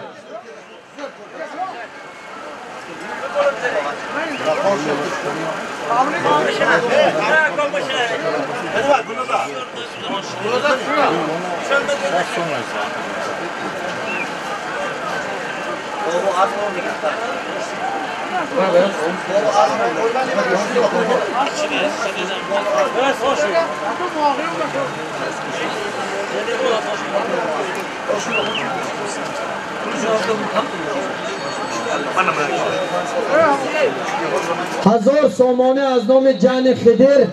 هزار سامانه از نام جان خدر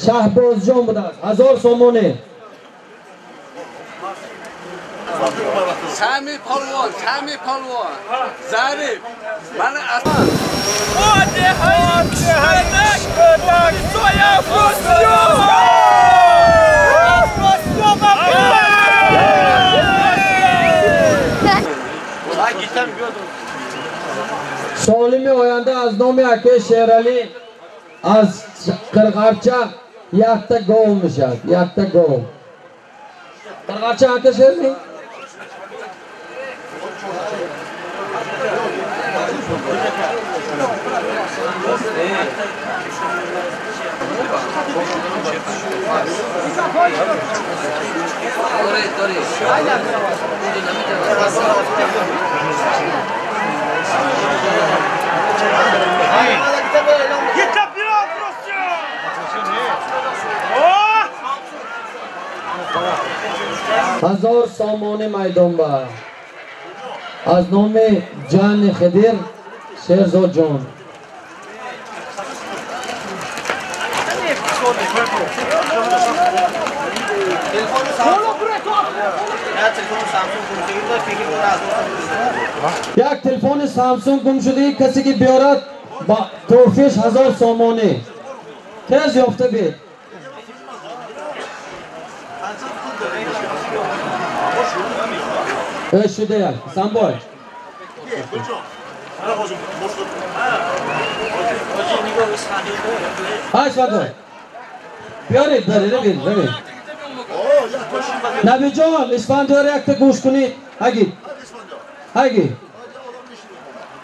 شهباز جان بوده است 1000 سامانه سامی پالوان ظریف من اصلا سالم آینده از نام اکه شیرالی از قرقرچه یک تا گاو میشد یک تا گاو قرقرچه اکه شیرالی هزار سامان میدان با از نام جان خدیر شیرزاد جان. یک تلفن سامسونگ گم شده کسی که بیارد با توفیش 1000 سامانه تیز یافته بید. شده یک سنبال هاش بگو بیارید برید نبی جان اسفندیار یک تا گوش کنید هگی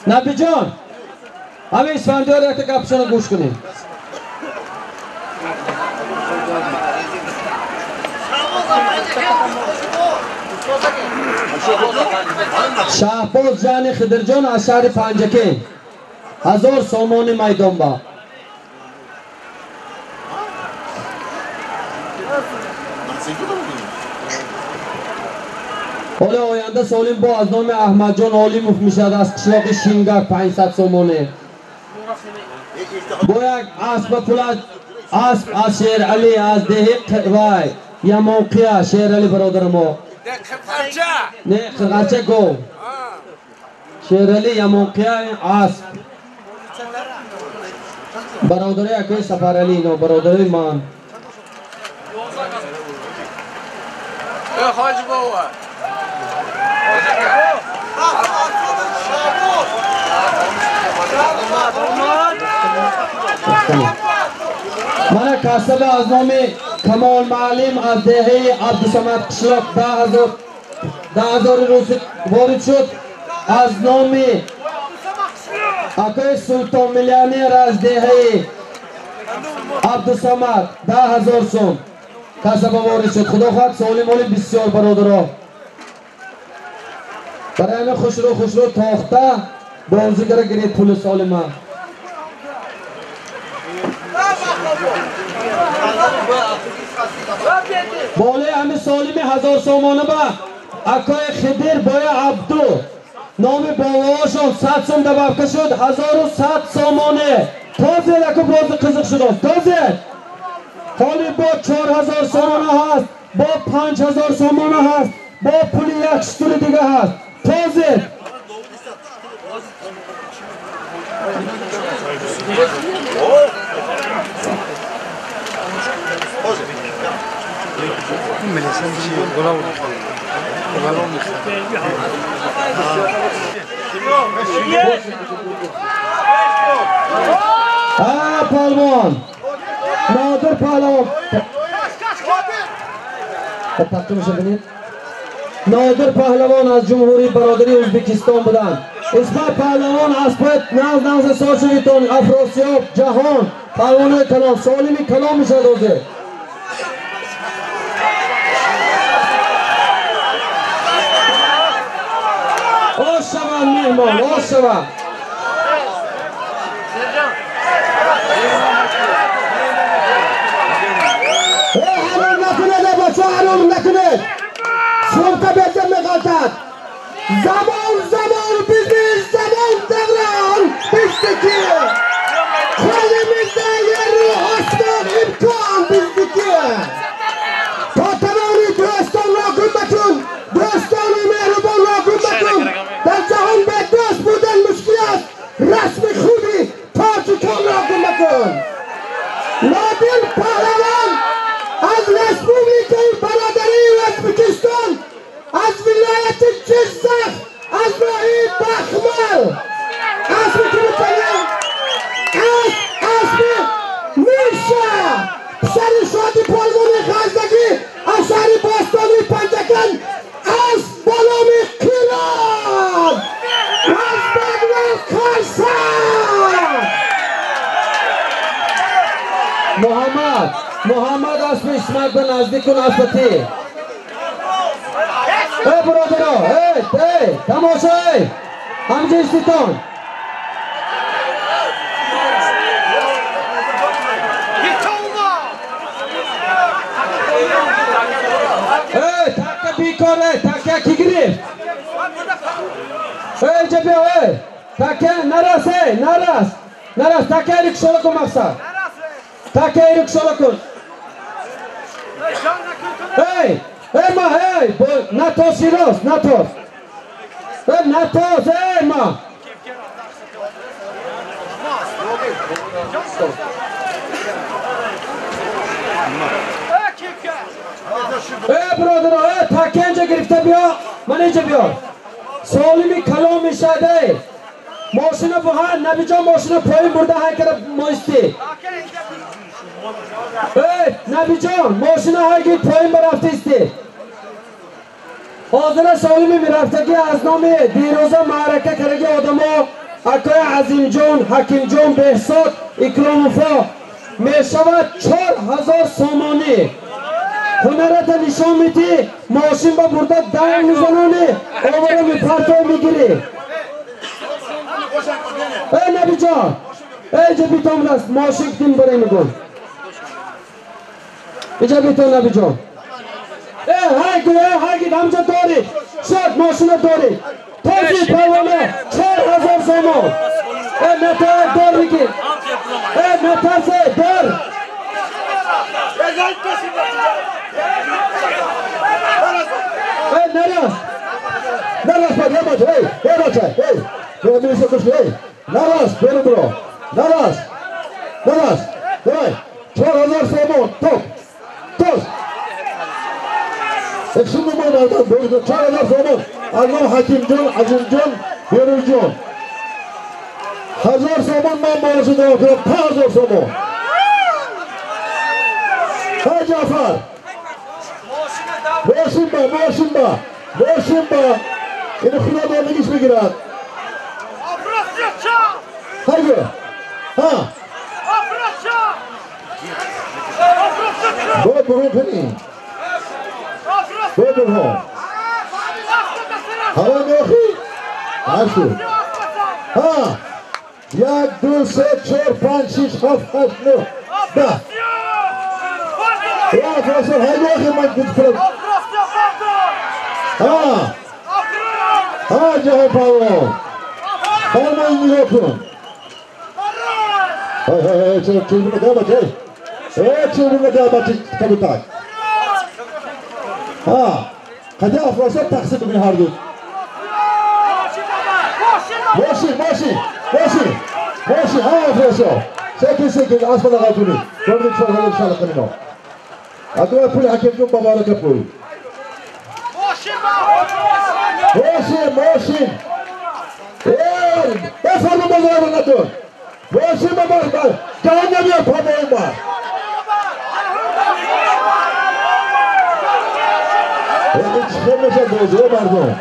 نبی جان همه اسفندیار یک تا گپشان گوش کنید. شهباز جان خدرجان از شهر پنجکه 1000 سامان میدان با حالا آینده سالیم با از نام احمد جان عالی مفت میشد از قشلاق شینگک 500 سامانه با یک اسب پولاد اسب از شیر علی از دهق وای یا موقع شیر علی برادر ما نه خرچه گو شیر علی یا موقع اسب برادری اکی سفر علی نو برادری من خواهش بابا من کاسب از نام کمال معلم از دهه عبدالصمد قشلاق 10,000 روز وارد شد. از نام اکای سلطان میلیونر از دهه عبدالصمد 10,000 سوم کاسب وارد شد. خدا خواهد سالم حالی بسیار برادرها برای همه خوشرو تاخته بازیگر گرید پول سالمه بالای همه سالمی 1000 سامانه با اکای خدیر بای عبدو نام باواشون 100 سوم دبابکه شد 1100 سامانه تازه لکو باز قزق شده تازه حالی با 4000 سامانه هست با 5000 سامانه هست با پولی یک شتور دیگه هست تازه پهلوان نادر پهلوان تقدیمش ببینید نادر پهلوان از جمهوری برادری ازبکستان بودند. اسمت پهلوان اسبت ناز سال شویتون افراسیاب جهان پهلوان کلام سالمی کلام میشه دوزه آش شوند مهمان آش شوند حرام نکنه بچه حرام نکنه سلطه بیتر میقاتد زمان بیزیز زمان دوران بیزدکی خواهیمizde yer ruh aslan imkan bizdeki ta tamamı dostlarla gümbetin dostlarla mehrubanla gümbetin در جهان به دوست بودن مشکلات رسم خوبی تاجیکانla gümbetin نادر پهلوان از رسپوبلیکای برادری ازبکستان از ولایت جزخ از راهی بخمل اسمی که میتونیم اسمی میشه پسر شادی پالگون خزدگی از شهر باستانی پنجکن از بالامی کیران از بگنال کارسان محمد اسم اسمت به نزدیک کن اسپتی برادرها تماشای همجه استیتان تکه بیکاره تکه کی گرفت اینجا بیا تکه نرس تکه ایرک شلو کن مقصد تکه ایرک شلو کن ما نتاس شیراز نتاس ما برادرها تکه اینجا گرفته بیا من اینجا بیا سالمی کلام میشده ماشین بخواه نبی جا ماشین پایین برده های کرده مایستی نبی جان ماشین های گید پایین برفته استی حاضر سالمی میرفته که از نام دیروزه معرکه کرده آدم ها اکای عظیم جان حکیم جان بهزاد اکرام وفا میشود 4000 سامانی هنرت نشان میدی ماشین با برده دنگ میزنانه آوره میپرتو میگیری نبی جان اینجا بیتام است ماشین کتیم برای میگون اینجا بیتام نبی جان هاگید همجا داری شد ماشین داری تازی پروانه 4000 سامان نتایه دار بگیر نتاسه دار نراس باید یه باچه میرسه کشتی نراس برو برو نراس دوای 4000 سامان توپ اکشن نمان آدم برو 4000 سامان الان حکیم جان عظیم جان بیرون جان 1000 سامان من بارشون دوام کنم 5000 سامان های جعفر ماشین با اینو خدا دارنگیش بگیرد هایگو باید برون کنی باید برون هوا میاخی هرشو 1 2 3 4 5 6 7 8 9 10 يا فاصل هاي يا اخي ما تدخل جاي باو ما يجيكم هاي شوف المقابله شوف المقابله كبتاك خدها فرصه تحسب من هاردو ماشي فرصه ساكن اسفل غادوني قبل شهر ان شاء الله قلنا أدوار كل حكيم جنب مبارك أبوي ماشين افرضوا مزار النتور ماشين مبارك كان يبي يفهموا ما هيك خمسة دوزة مردم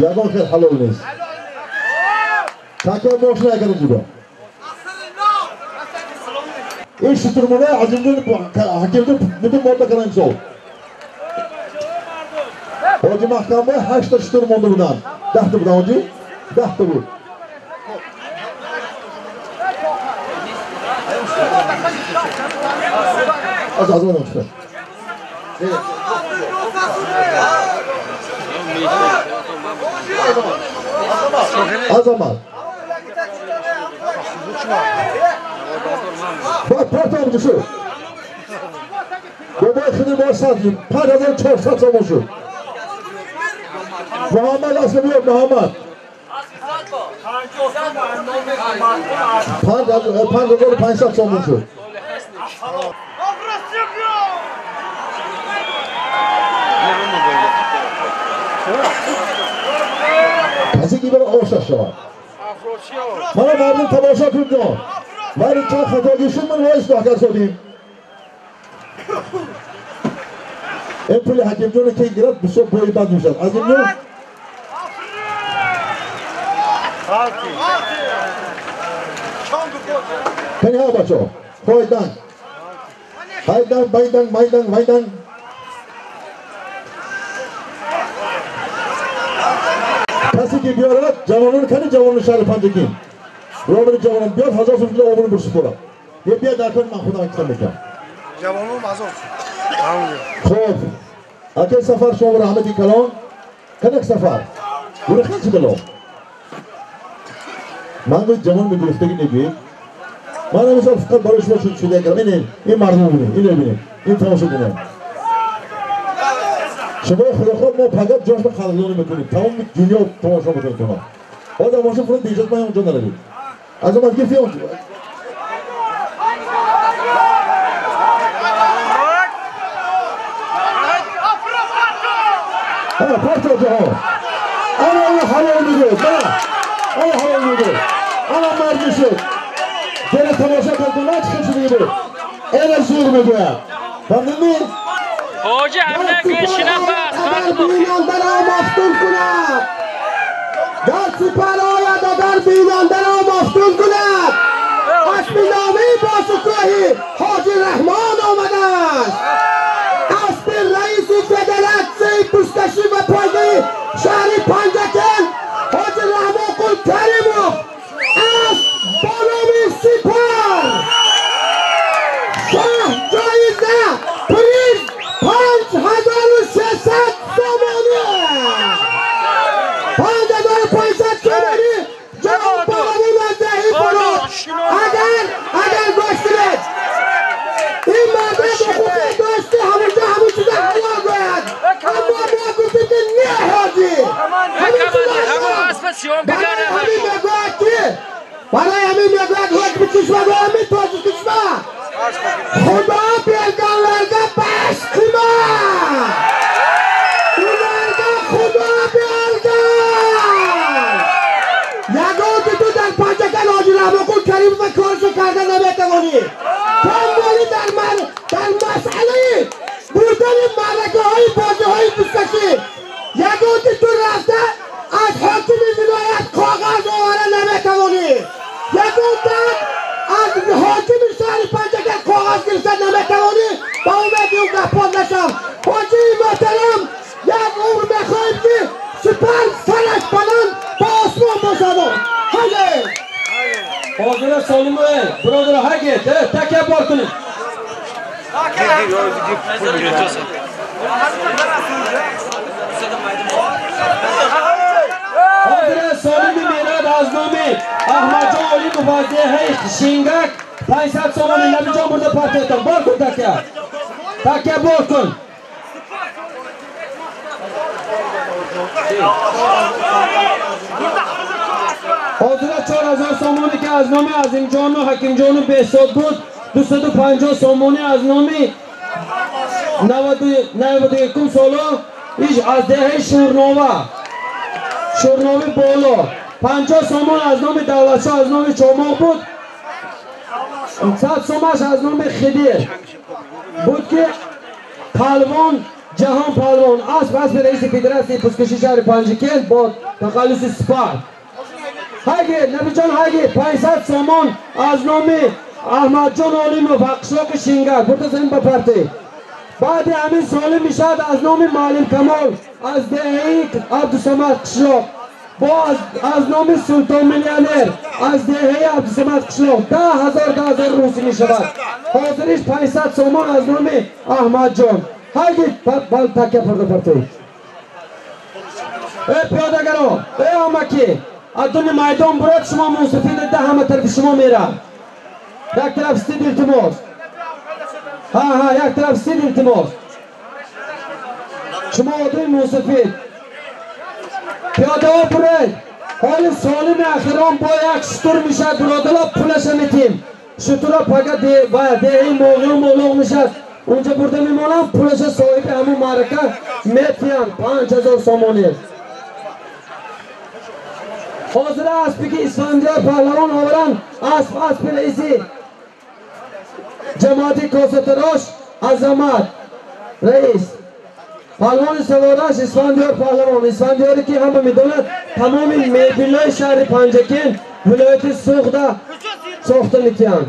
يا ما كان حلو الناس تاكل ماشين هيك نجيبه ايش ترمونه عزيزين حكيم بدون موضوع كلام صوت هوجي محكمة 8 شتر موضوع بدان 10 بدان هوجي 10 بود از ما نشته Azamat. Bak partamcısı. Baba şimdi başladım. Paradan çok satılmışı. Muhammed aslı yok Muhammed. Pandadan panç satılmışı. Kazı gibi olsa var. Bana mardin tamaşa kurdu. Mardin çok hata geçin ben vaiz bakar söyleyeyim. Empoli hakemciğine ki girat bu çok boyu bak düşer. Azim yok. Kani ha bacho. Koydan. Haydan baydan maydan. کسی که بیارد جوانان کنی جوانان شهر پنجگین رابر جوانان بیاد 1000 سوم آبرو برش پورا یه بیا در کن من خودم اکسان میکنم جوانان مزار خب اکل سفر شما رحمتی کلان کنک سفر برو خیلی کلان من باید جوان به گرفتگی نگوید من مثلا فقط برای شما شده کردم این مردم بینید این بینید این تماشا کنید شما خدا خود ما فقط جشن خلقانی میکنید تمام دنیا تماشا میکنید شما آدم ماشین فرند بیجاز من اونجا ندارید از اون گرفتی اونجا پرت آجا ها اما حلال میگه اما حلال میگه اما مرد میشد دل تماشا کردن نه چه شده میگه این زور میگه فهمیدی؟ حاجی همه گشنم اگر بیننده را مفتون کند در سپر آید اگر بیننده را مفتون کند اسب نامی با شکوهی حاجی رحمان آمده است اسب رئیس فدراسیون پوستشی و پایگاهی شهر پنجگین حاجی رحمان قل کریموف اسب با نام سپر شاه جایزه پریز 5600 تومانی 5500 تومانی جناب بارمون از دهی برو اگر گوشتید این مرده با خود داشته همونجا همون چیزا حلال باید اما ما گفتیم که نه حاجی همین چیزا برای همین میگوید حکم کشور و همین توجه کشور خدا بیلگان ورگا بس کما ورگا خدا بیلگان یگان که تو در پنجگین حاجی رحمان کریم و کارشو کردن نمیتوانی تنبالی در مسئله بودن مرکه های بازی های پوستشی یگان که تو رفته از حکم ولایت کاغذ آوره نمیتوانی یگان از حاکم شهر پنجگین کاغذ گرفتن نمیتوانی با اومدی اون گپان نشم حاجی محترم یک عمر میخواهیم که سپر سرش بلند با آسمان باشد حاجی حاضر سالمه برادر حاجی تکیه بار کنید حاضر سالمی میراد از نامی احمد جان علی مفاضله شینگک 500 تومان نبی جان برده پرتیتم بار کن تکیه بار کن حاضر 4000 تومانی که از نامی عظیم جان و حکیم جان و بهزاد بود 250 تومانی از نامی 91 سالا ایش از دهه شورنامه بالا 50 تومان از نام دولتشاه از نام چاماق بود 100 تومانش از نام خدیر بود که پهلوان جهان پهلوان اسب رئیس فدراسیون پوستکشی شهر پنجگین با تخلص سپر هاگی نبی جان هاگی 500 تومان از نام احمد جان علیم و قشلاق شینگک برده زمین بپرته بعد همین ساله میشد از نام معلم کمال از دهه عبدالصمد قشلاق با از نام سلطان میلیونر از دهه عبدالصمد قشلاق 10,000 روسی میشود حاضرش 500 تومان از نام احمد جان هاگی بل تکه پرده پرته ای پیادگران ای آمکی ادون میدان برد شما موسفید ده همه طرف شما میره یک طرف سید التماس یک طرف سید التماس شما ادون موسفید پیاده ها برد حال سالم اخیران با یک شطور میشد برادلا پولش میتیم شطورا فقط دهی موقع و مولوغ میشد اونجا برده میمانم پولش صاحب همون معرکه میتیم 5000 تومانی حاضر اسبی که اسفندیار پهلوان آورن اسب رئیسی جماعتی کاستراش عظمت رئیس پهلوان سوارش اسفندیار پهلوان اسفندیاری که همه میدونند تمام میبیلای شهر پنجگین ولایت ساخته میتین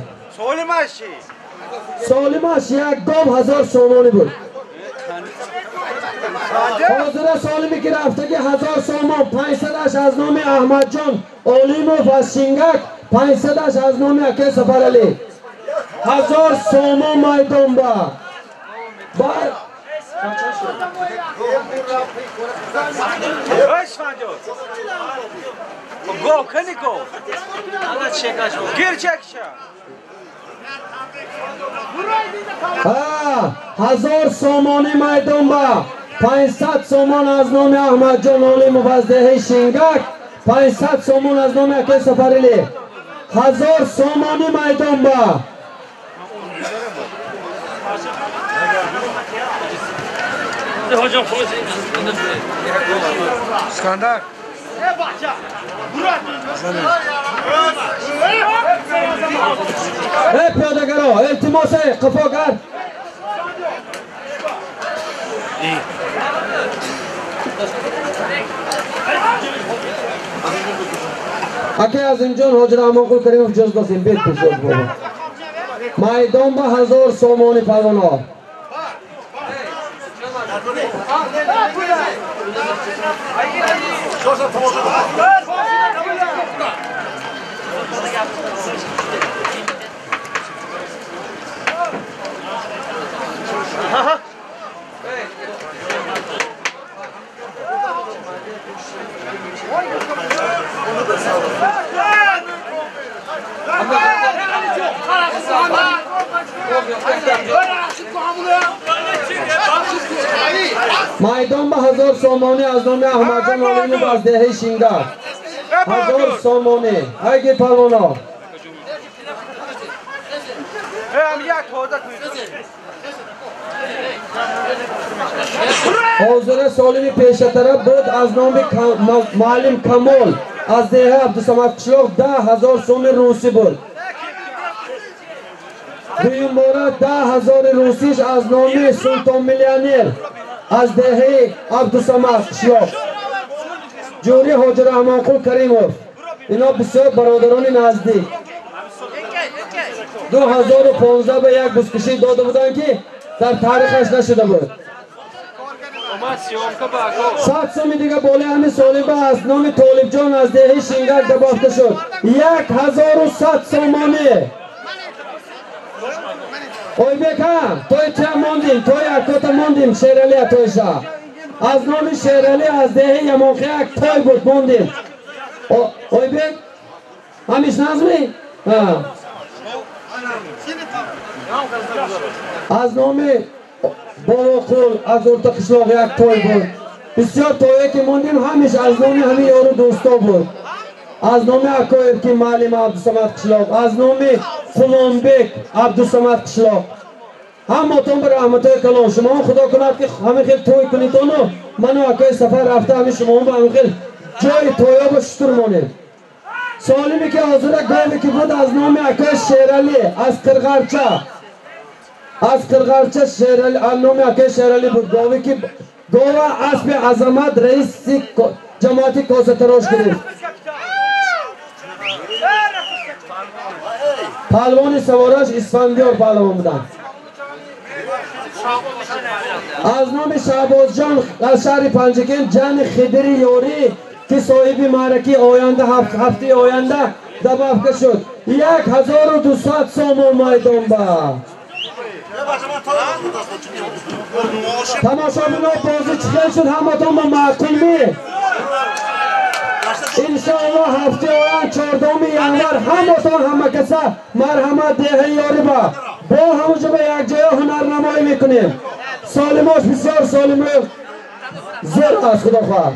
سالمش یک گام 1000 تومانی بود حاضر سالمی که رفتگی 1000 سومان 500 از نام احمد جان اولیموف از شینگک 500 از نام اکه سفرعلی 1000 سومان میدان با گو کنی گو گیر چکشا 1000 سومانی میدان با 500 سومان از نام احمد جان اولیموف از دهه شینگک 500 سومان از نام اکه سفرعلی 1000 سومانی میدان با اسکندر پیاده‌گرا التماس قفاگر اکی از اینجان حاجر امانقل کریم جز دستیم بیت پیشد بود میدان با 1000 سومانی پروانه میدان با 1000 سومانی از نام احمد جان اولیموف از دهه شینگک 1000 سومانی اگه پروانه حاضر سالمی پیش طرف بود از نام معلم کمال از دهه عبدالصمد قشلاق 10,000 سوم روسی بود دویم باره 10,000 روسیش از نام سلطان میلیونر از دهه عبدالصمد قشلاق جوری حاجر امانقل کریموف اینا بسیار برادران نزدیک 2015 به یک بزکشی داده بودن که در تاریخش نشده بود 100 سومی دیگه باله همین سالبه از نام طالب جان از دهه شینگک دبافته شد 1100 سومانی اوی بکم توی چه موندیم توی اکوت موندیم شیرالی تویشا از نام شیرالی از دهه یماقی اک توی بود موندیم اوی بک همیش نظمی؟ از نام باقل از ارتا قشلاق یک توی بود بسیار تویی که موندیم همیش از نام همین یارو دوستا بود از نام اکایب که معلم عبدالصمد قشلاق از نام غلامبک عبدالصمد قشلاق همتون به رحمت کلام شما خدا کند که همه خیلی توی کنید و منو اکای سفر رفته همه شما به همه خیلی جای تویا با شتر مانیم سالمی که حاضر گاوی که بود از نام اکای شیرالی از قرغرچه شیرالی از نام اکای شیرالی بود گاوی که گاوه اسب عظمت رئیس جماعتی کاسه تراش گرفت پهلوان سوارش اسفندیار پهلوان بودن از نام شعباز جان از شهر پنجگین جان خدری یاری که صاحب معرکه آینده هفته آینده دبافته شد 1200 سوم میدان با تماشا بنا بازی چخیل شد همتون با معقومی انشاءالله هفته آیند 14 ینور همتون همه کسا مرحمت دهه یاری با همونجا به یک جای هنرنمایی میکنیم سالماش بسیار سالمه زیر است خدا خواه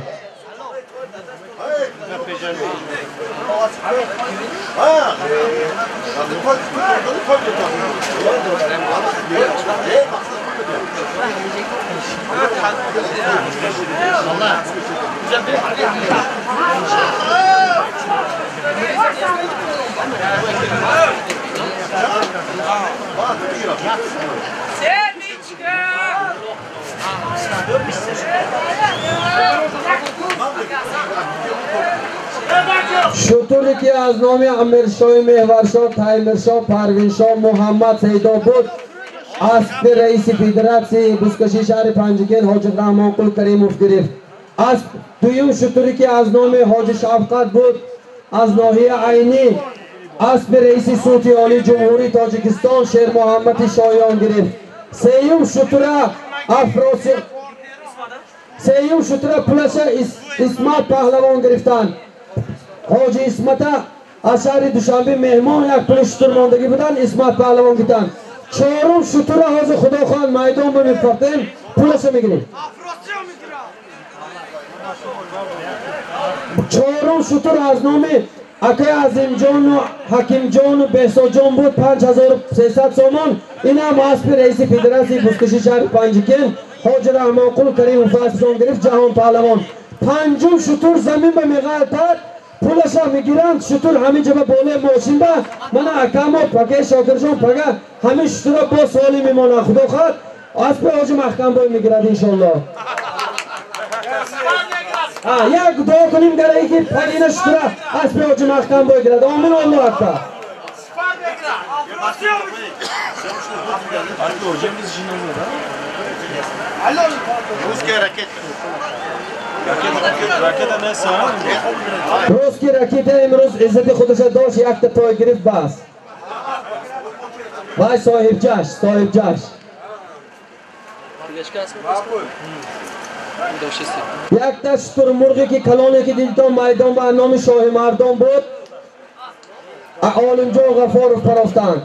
شطوری که از نام امیرشاه مهورشاه تیمورشاه پروینشاه محمد سیدا بود اسب رئیس فدراسیون بزکشی شهر پنجگل حاج رحمان قل کریموف گرفت. اسب دویم شتری که از نام حاج شفقت بود از ناحیه عینی اسب رئیس صوتی عالی جمهوری تاجیکستان شیر محمد شایان گرفت. سیوم شتره پولش اسمت پهلوان گرفتند. حاج اسمت از شهر دوشنبه مهمان یک پول شتر ماندگی بودن اسمت پهلوان گرفتند. چهارم شتره حاج خداخان میدان به میفرستیم پولش میگیریم. چهارم شتر از نام اکای عظیم جان و حکیم جان و بهزاد جان بود 5300 سامان. این هم اسب رئیس فدراسیون بزکشی شهر پنجگل حاج رحمان قل کریم فصل گرفت جهان پهلوان. پنجم شتر زمین به میغلطد پولش هم میگیرند. شتر همین جبه باله ماشین به من اکم و پکه شاکر جان پکه همین شتر با سوالی میمانه. خدا خواهد اسب حاج محکم باید میگیرد انشالله. یک دعا کنیم در اینکه پرین شتر اسب حاج محکم باید گیرد. آمین الله اکبر. روز کی راکت امروز عزت خودش داشت یک تا پای گرفت بس. وای صاحب جاش یک تا شتر مرغی که کلانی که دیدم میدان به نام شاه مردان بود عالم جان غفار پرستان.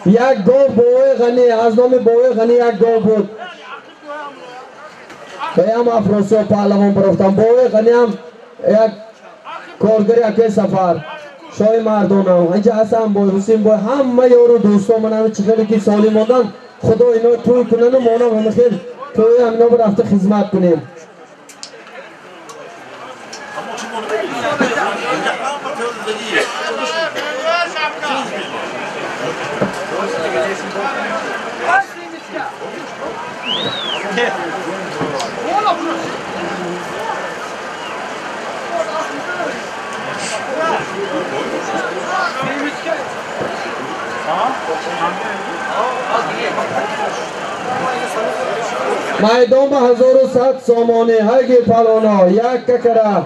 یک گاو بوی غنی از نام بوی غنی یک گاو بود که هم افروسی و پهلوان پرستان. بوی غنی هم یک کارگری اکی سفر شاه مردان هم اینجا حسن بوی حسین بوی همه یارو دوستان من همه چقدر که سالی ماندن خدا اینا توی کنن و مانم همه خیل توی همینا با رفته خدمت کنیم. میدان به 1100 سامانه هرگی پلانا یک ککره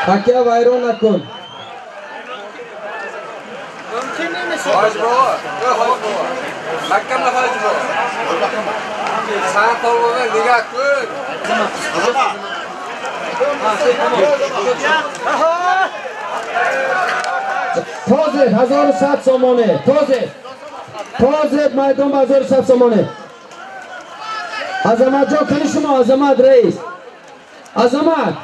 حکیه ویرون نکن. حاج بابا مکم حاج بابا سان پالوان نگاه کن. تازه 1100 سامانه تازه میدان به 1100 سامانه. عظمت جا کنی شما عظمت رئیس عظمت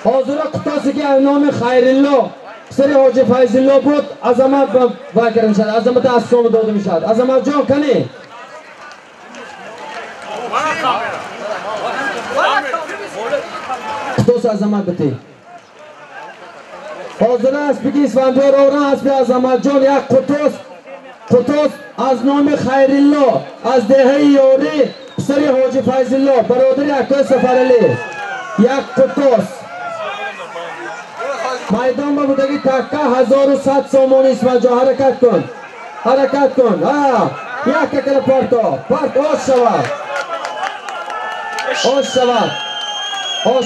حاضر قطاسی که نام خیرالله سری حاج فیضالله بود عظمت وکر میشد عظمت اسلام داده میشد. عظمت جان کنی قطاس عظمت بتی حاضر است بگی اسفندیار آوران است به عظمت جان یک قطاس از نام خیرالله از دهه یاری سری حاج فیضالله برادر اکای سفرعلی یک قطاس میدان با بودگی تکه 1100 سامان اسمت جا حرکت کن یک تکل پارت آش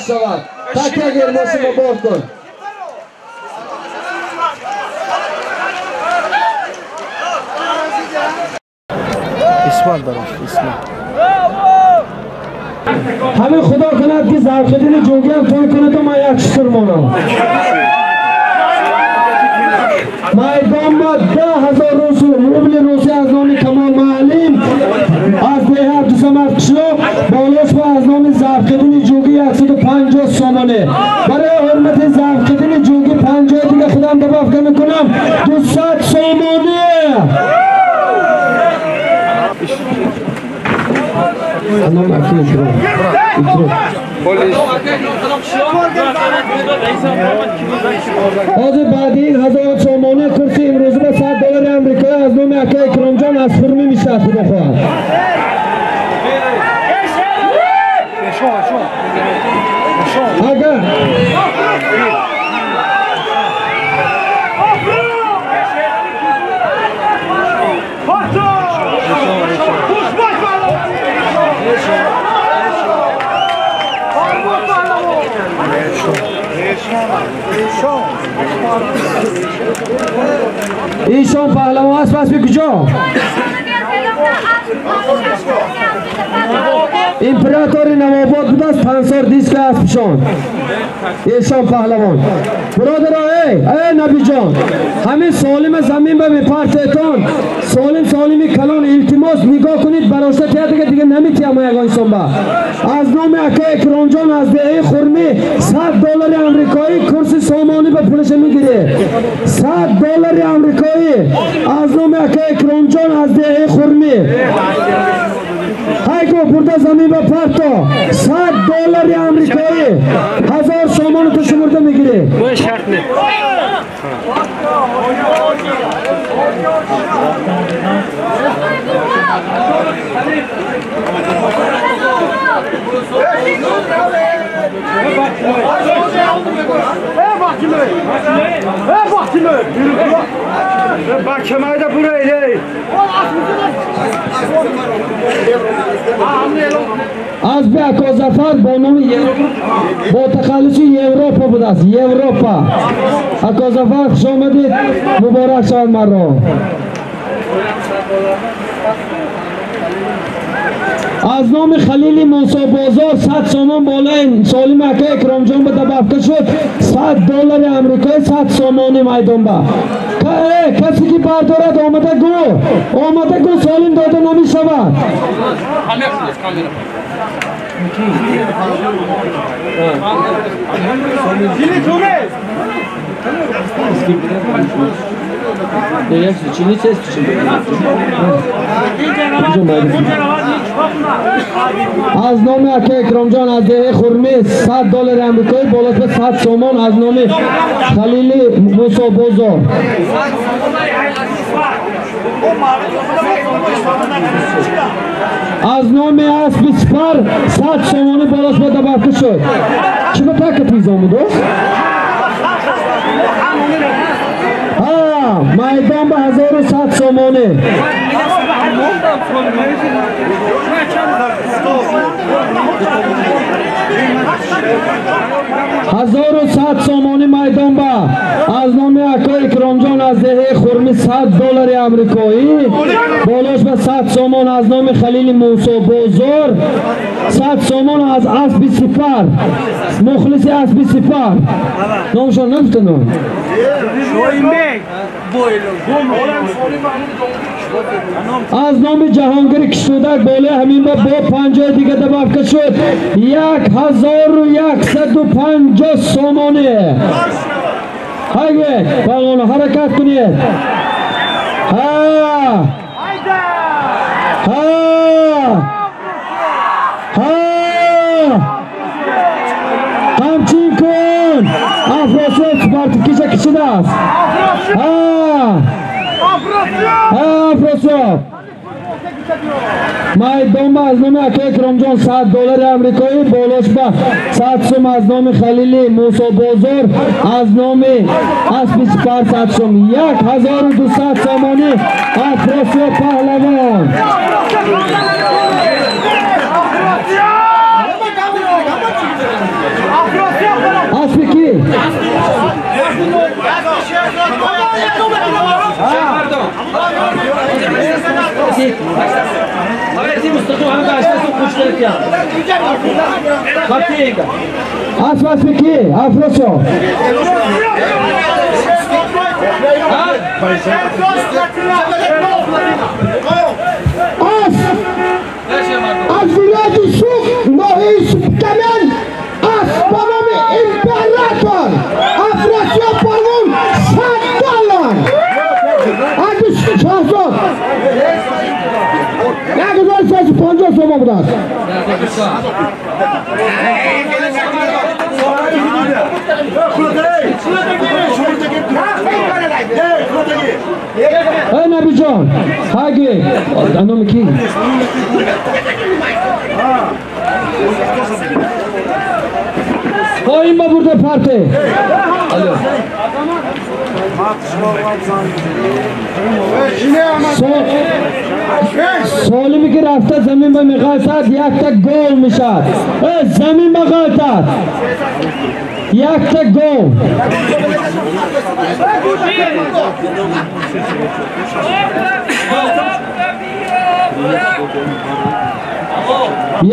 شود تکه گرماشی با بار کن. اسمال دارم اسمال همه خدا کند که زرخدین جوگی هم توی کنه تو من یک شتر مانم. میدان با 10,000 روبل روسی از نام کمال معلم از دیه عبدالصمد قشلو بالاش با از نام زرخدین جوگی 150 سامانه. برای حرمت زرخدین جوگی 50 دیگه خودم دبافته میکنم 200 سامانه. Anam akıyor şurada. Hozir ba'diy 1000 somoni kursi imrozi ba $100 Amerikaya az nomi aka Ikromjon az Xurmi mishat xudo xohlasa. Agar İşon pahlavon aspas bir gücü. İmparatori Navobod budas pansor disk aspişon. İşon pahlavon. Brother ey Nabijon. Hami solim zamin ba bipartetun. Solimi kalon iltimos nigah kunid baroshta kiyadi ke dige namitiyam yagon somba. Az nomi aka Ikromjon az de Xurmi $100 Amerikایی kursi somoni ba pulش migire. $100 Amerikایی az nomi aka Ikromjon az de Xurmi. Hayko burada zamin ba parto $100 Amerikایی 1000 somoni to shumurda migire. Bu şart ne? Bakmayda burayı. Az bir akozafar bonomi bu takhalusi Yevropa budas. Yevropa. Akozafar xush omadid. Muborak shod marro. از نام خلیل موسی بازار 100 سومان بالای سالم aka Ikromjon به دبافته شد $100 آمریکایی 100 سومانی میدان با کسی که بردارد آمده گو سالم داده نمی شود از نام aka Ikromjon از ده خرمی $100 آمریکایی بالاتر 100 سومان از نام خلیل موسی بازار از نام اسب سپر 100 سومانی بالاش با دبافته شد چی به تک پیزا بود میدان به 1100 سومانی 1100 سومانی میدان با از نام aka Ikromjon از ده خرمی $100 آمریکایی بالاش به 100 سومان از نام خلیل موسی بازار 100 سومان از اسب سپر مخلص اسب سپر نامشون نگفتن از نام جهانگیر کشودک بالای همین با 50 دیگه دبافته شد 1150 سومانی هاگه باقونه حرکت کنید همچین کن افراسیاب سپارتی کشه کشیده است افراسیاب میدان از نام aka Ikromjon $100 آمریکایی بالاش با 100 سوم از نام خلیل موسی بازار از نام اسب سپر 100 سوم 1200 سومانی افراسیاب پهلوان اسب کی؟ اسب کی؟ افراسیاب از ولایت سوق ناحیه سوختمن اسب به نام امپراتور افراسیاب پهلوان $100 شهزاد 1350 so'm bo'ladi. Hey Nabijon, hagi, anomi kim? Qo'yinma burada parti. Alo. Solimi ki rafta zamin ba miqaltat yakta gol mishad. Zamin ba qaltat. Yakta gol.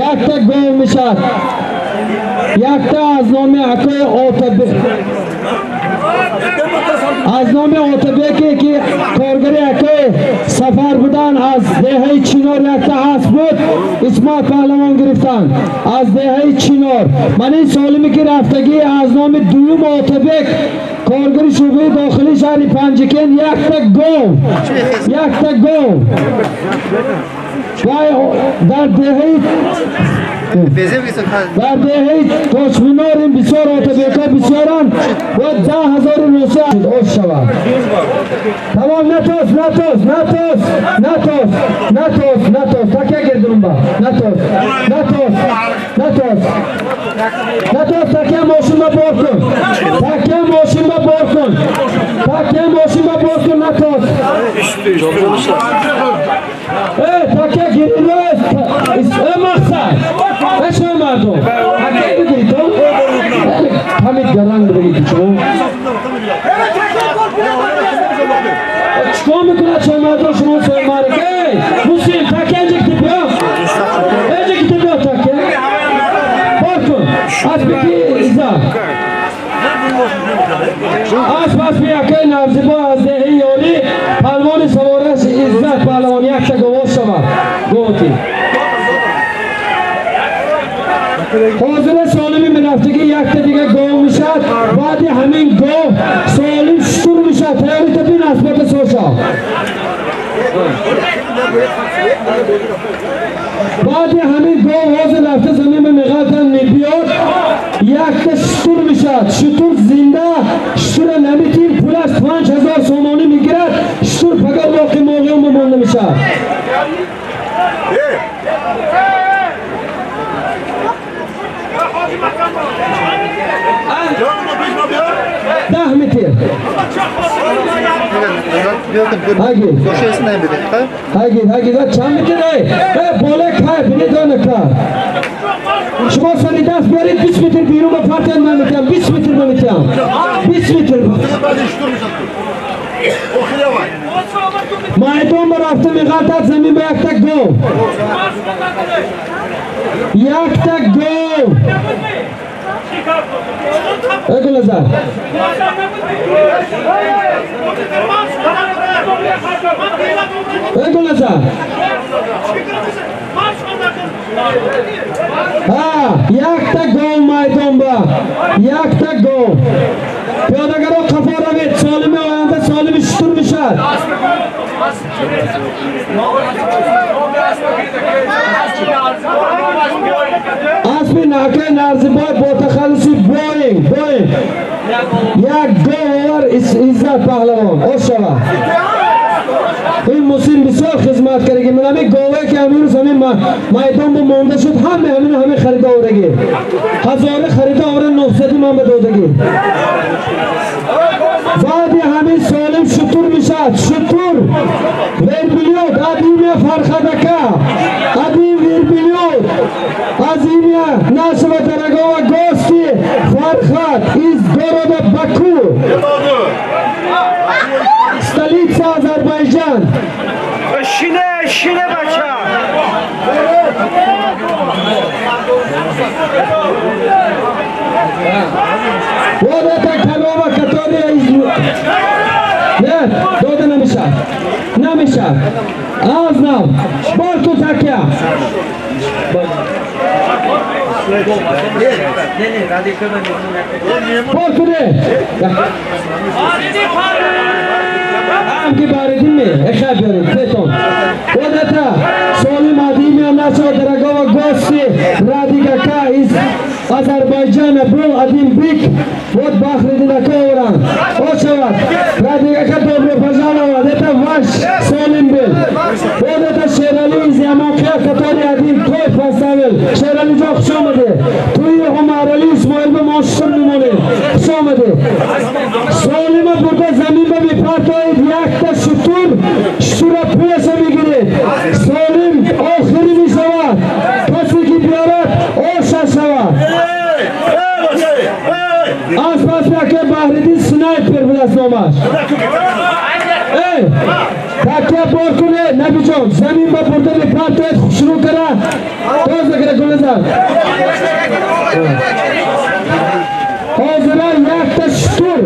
Yakta gol mishad. Yakta az nomi Akoy Otabek. از نام اوتبکی که کارگری اکی سفر بودن از دهه چینار یک تا هست بود اسمت پهلوان گرفتن از دهه چینار من این سالمی که رفتگی از نام دوم اوتبک کارگری شعبه داخلی شهر پنجکن یک تا گو در دهه کشمینار این بسیار اوتبکا بسیارن و 10,000 روسیه اوش شود تمام نتوس تکیه گردون با نتوس تکیه ماشین با بار کن نتوس تکیه گیرین است مقصد اشو مردم تکیه بگیری تو همین گرنگ بگیری چون چکار میکنه چون مردم شما سوی مارک موسیم تکیه اینجا کتی بیا تکیه بار کن از بگی ایزا پس بیا که نفزیبا از دهی یاری پلوان سوارش عزت پهلوان یک تا گواش شود گوتی حاضر سالمی منفتگی یک تا دیگه گو میشد بعد همین گو سالم شکر میشد تیاری تبین اسمت سوشا بعد همین گو حاضر رفته زمین به مقدر میبیاد یک تا شکر میشد شکر زنده شکر نمیتیم پولش 5,000 سومانی میگیرد شکر فقط باقی موقعی ممانده میشد ده متر هاگی چند متر بالا که بینید نکر شما سری دست بیارید 20 متر بیرون با پرتن من میتیم 20 متر من میتیم 20 متر مایدون برافته میغلطت زمین به یک تک گو اگه لزر یک تا گو مایدون با یک تا گو پیادگرها قفا روید سالم آینده سالم شطور میشد اسبی ناکه نرزبای با تخلصی بوینگ یک گو اور عزت پهلوان او شوا این موسیم بسیار خدمت کردگی من همین گوه که همین روز همین مایدان با مونده شد همین خریده آورگی هزاره خریده آوره 900 من به دودگی بعد همین سالم شطور میشد شطور ویربیلیوت ادیمیا فرخدکه ادیم ویربیلیوت ازیمیا نشو درگاه و گوستی فرخد ایز گرود بکو stolica Azerbaycan. Şine bacha. Vodata kalova katoriya ne? Doda namisha. Aznam. Bartu takya. Bartu ne? Hangi baridin mi? Eşe biyorum. Beton. Vodata. Sol нашего дорогого гостя Радигака из Азербайджана был один бик. Вот Бахридин Аковран. Очевидно, Радигака, добро пожаловать. Это ваш Солим был. Вот это Шерали из Ямока, который один той поставил. Шерали Джок Шомаде. Туи Хумарали Исмаил Мошур Мимоне. Шомаде. Солима burada zaminda мипартоид якта шутура пуяса мигиред. Солим охири мишавад. Касе ки биярад оша шавад. Аспасяке Бахридин снайпер будаст номаш. Такя боркуне набиҷон замин ба бурда мипартоид шурӯъ кара. Тоза кара гулизад. Hozirlar yakta shtur.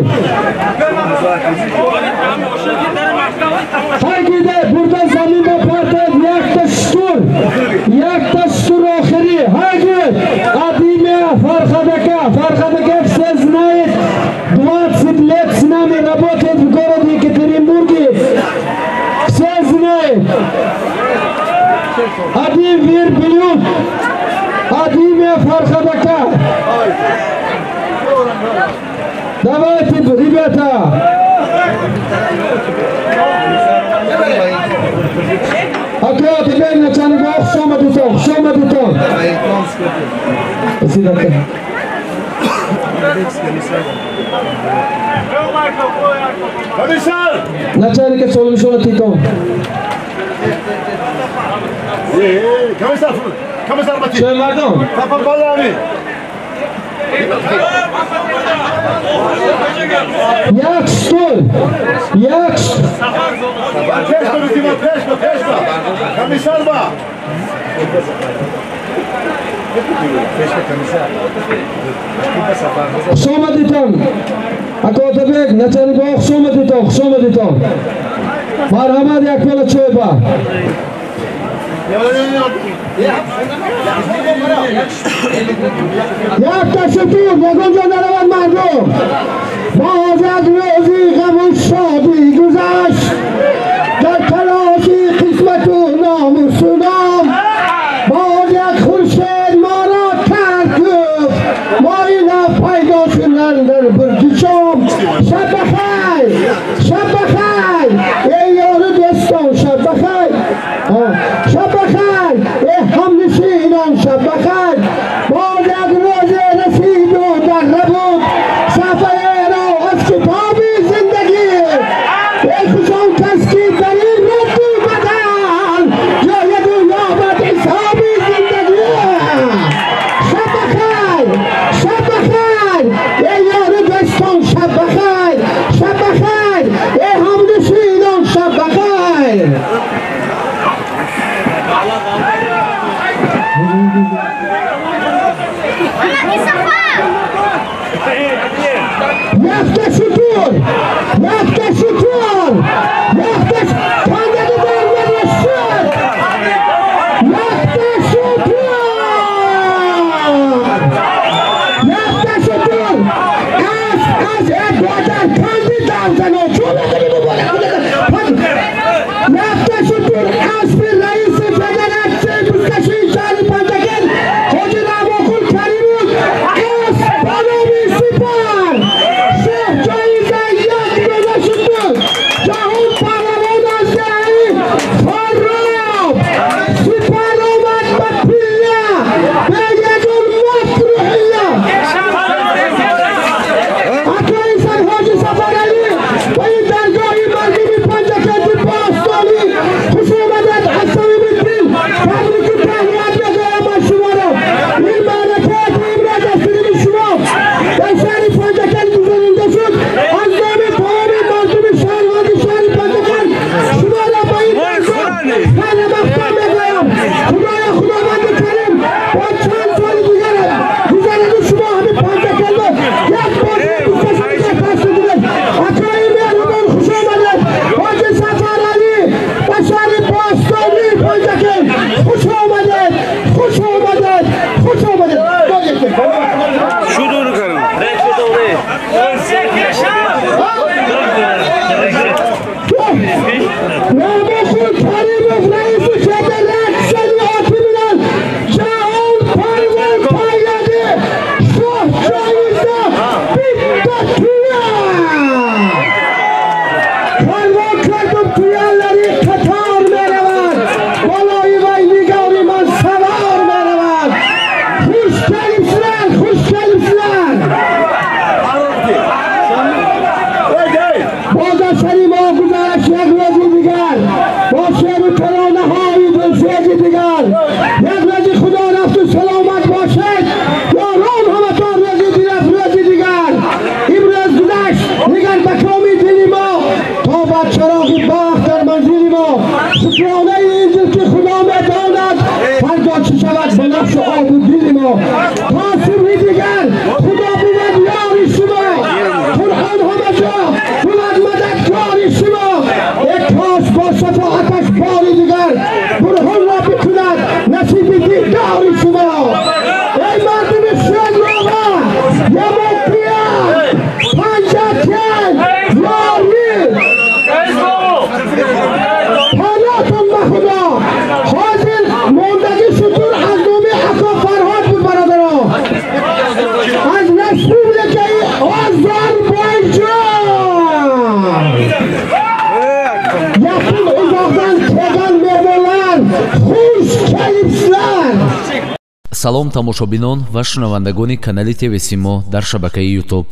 Hagida burada zaminda partiyat yakta shtur. Yakta shtur oxiri. Hagi Adime Farhadaka все знает. 20 лет с нами работает в городе Екатеринбурге. Все знают. Один верблюд. Адиме Фархадака. Давайте, ребята! Аккуратно, теперь начальник Шома Дутон. Спасибо. Комиссар! Начальник Шома Дутон. Комиссар Батин! Şöyle Mardon. Kapan Balami! Jak stój! Jak stój! Peşme! Komisar ba! Şoma Dutton. Akotabek, начальник Şoma Dutton. Marhamat yak bola cho'yba. Yakta şutur, yakınca naravan mardum. Bazat rozi gavur şadi güzaş. Dar telaşi kısmetu namusunam. Bazat hurşed mara terküf. Mayla paydaşınlardır bir düşüm. Şabbakay. Ey yolu destan şabbakay. Şabbakay. Hamdisinan şabbakay. Bazat rozi residu dar rabut. Safaya ra az kitabi zindagi. Ey kuşan kaski darir raddu badan. Ya yadu yabad isabi zindagi. Şabbakay. Ey yolu destan şabbakay. Ey hamdisinan şabbakay. Yakta şutur! Kandadı bölgede şut! Yakta şutur! Az Edward'dan kandı davzan o! Yakta şutur! Asfir Reis-i Federasyon Mustaşi İşari Pantaken Hoca Ramokul Karimut Az Banovi Sipar Şeyh Caize Yak Böle Şutur Cahut Paravan دیگر یک روز خدا رفت و سلامت باشد یاران همتان روزی دیرفت روزی دیگر امروز گذشت دیگر به کام دل ما تا بر چراغ بخت در منزل ما شکرانه این دل که خدا میداند فردا چه شود به نفس آب و دل ما تا صبح دیگر خدا بود یار شما قرآن همه جا بود مددکار شما یک کاش با شفاعتش باری دیگر برهان را بکند نصیب دیدار شما ای مردم شنوان یا موقعیت پنجتین یاری حالاتون به خدا حاضر موندگی شطور از نومی حقا فرهاد بود برادران از رسپوبلیکای آذربایجان یکون ازاقدن تگان میمونن خوش کلیپسلن. салом тамошобинон ва шунавандагони канали ТВ Симо дар шабакаи YouTube.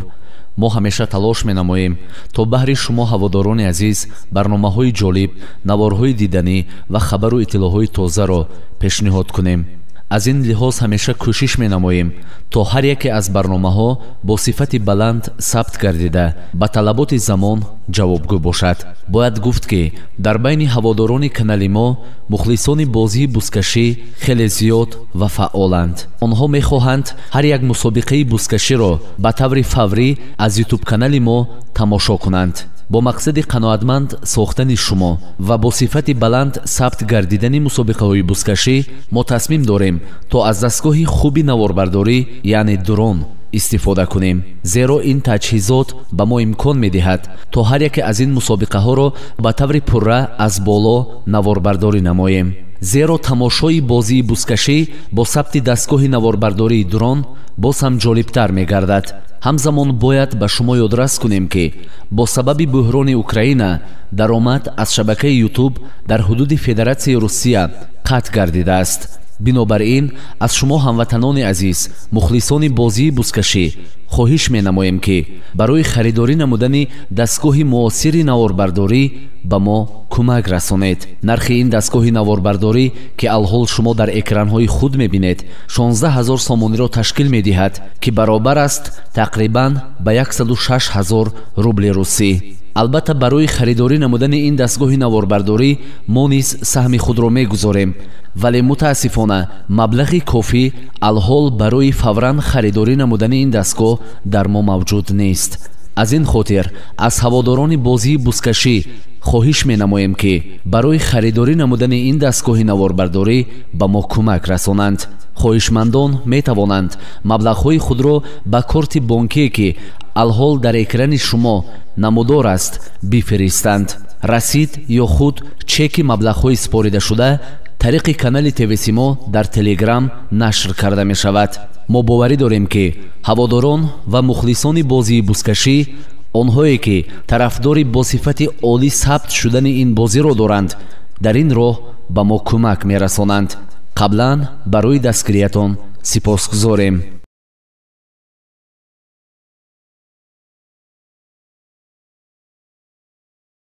мо ҳамеша талош менамоем то баҳри шумо ҳаводорони азиз барномаҳои ҷолиб, наворҳои диданӣ ва хабару иттилоъҳои тозаро пешниҳод кунем. аз ин лиҳоз ҳамеша кӯшиш менамоем то ҳар яке аз барномаҳо бо сифати баланд сабт гардида ба талаботи замон ҷавобгӯ бошад. бояд гуфт ки дар байни ҳаводорони канали мо мухлисони бозии бузкашӣ хеле зиёд ва фаъоланд. онҳо мехоҳанд ҳар як мусобиқаи бузкаширо ба таври фаврӣ аз ютуб-канали мо тамошо кунанд. бо мақсади қаноатманд сохтани шумо ва бо сифати баланд сабт гардидани мусобиқаҳои бузкашӣ мо тасмим дорем то аз дастгоҳи хуби наворбардорӣ яъне дрон истифода кунем, зеро ин таҷҳизот ба мо имкон медиҳад то ҳар яке аз ин мусобиқаҳоро ба таври пурра аз боло наворбардорӣ намоем. зеро тамошои бозии бузкашӣ бо сабти дастгоҳи наворбардории дрон боз ҳам ҷолибтар мегардад. ҳамзамон бояд ба шумо ёдрас кунем ки бо сабаби буҳрони Украина даромад аз шабакаи YouTube дар ҳудуди Федератсияи Русия қатъ гардидааст. бинобар ин аз шумо ҳамватанони азиз мухлисони бозии бузкашӣ хоҳиш менамоем ки барои харидорӣ намудани дастгоҳи муосири наворбардорӣ ба мо кӯмак расонед. нархи ин дастгоҳи наворбардорӣ ки алҳол шумо дар экранҳои худ мебинед 16 000 сомониро ташкил медиҳад ки баробар аст тақрибан ба 106 000 рубли русӣ. албатта барои харидорӣ намудани ин дастгоҳи наворбардорӣ мо низ саҳми худро мегузорем, вале мутаассифона маблағи кофӣ алҳол барои фавран харидорӣ намудани ин дастгоҳ дар мо мавҷуд нест. аз ин хотир аз ҳаводорони бозии бузкашӣ хоҳиш менамоем ки барои харидорӣ намудани ин дастгоҳи наворбардорӣ ба мо кӯмак расонанд. хоҳишмандон метавонанд маблағҳои худро ба корти бонкие ки алҳол дар экрани шумо намудор аст бифиристанд. расид ё худ чеки маблағҳои споридашуда тариқи канали ТВ Симо дар Телеграм нашр карда мешавад. мо боварӣ дорем ки ҳаводорон ва мухлисони бозии бузкашӣ, онҳое ки тарафдори бо сифати олӣ сабт шудани ин бозиро доранд, дар ин роҳ ба мо кӯмак мерасонанд. қаблан барои дастгириятон сипосгузорем.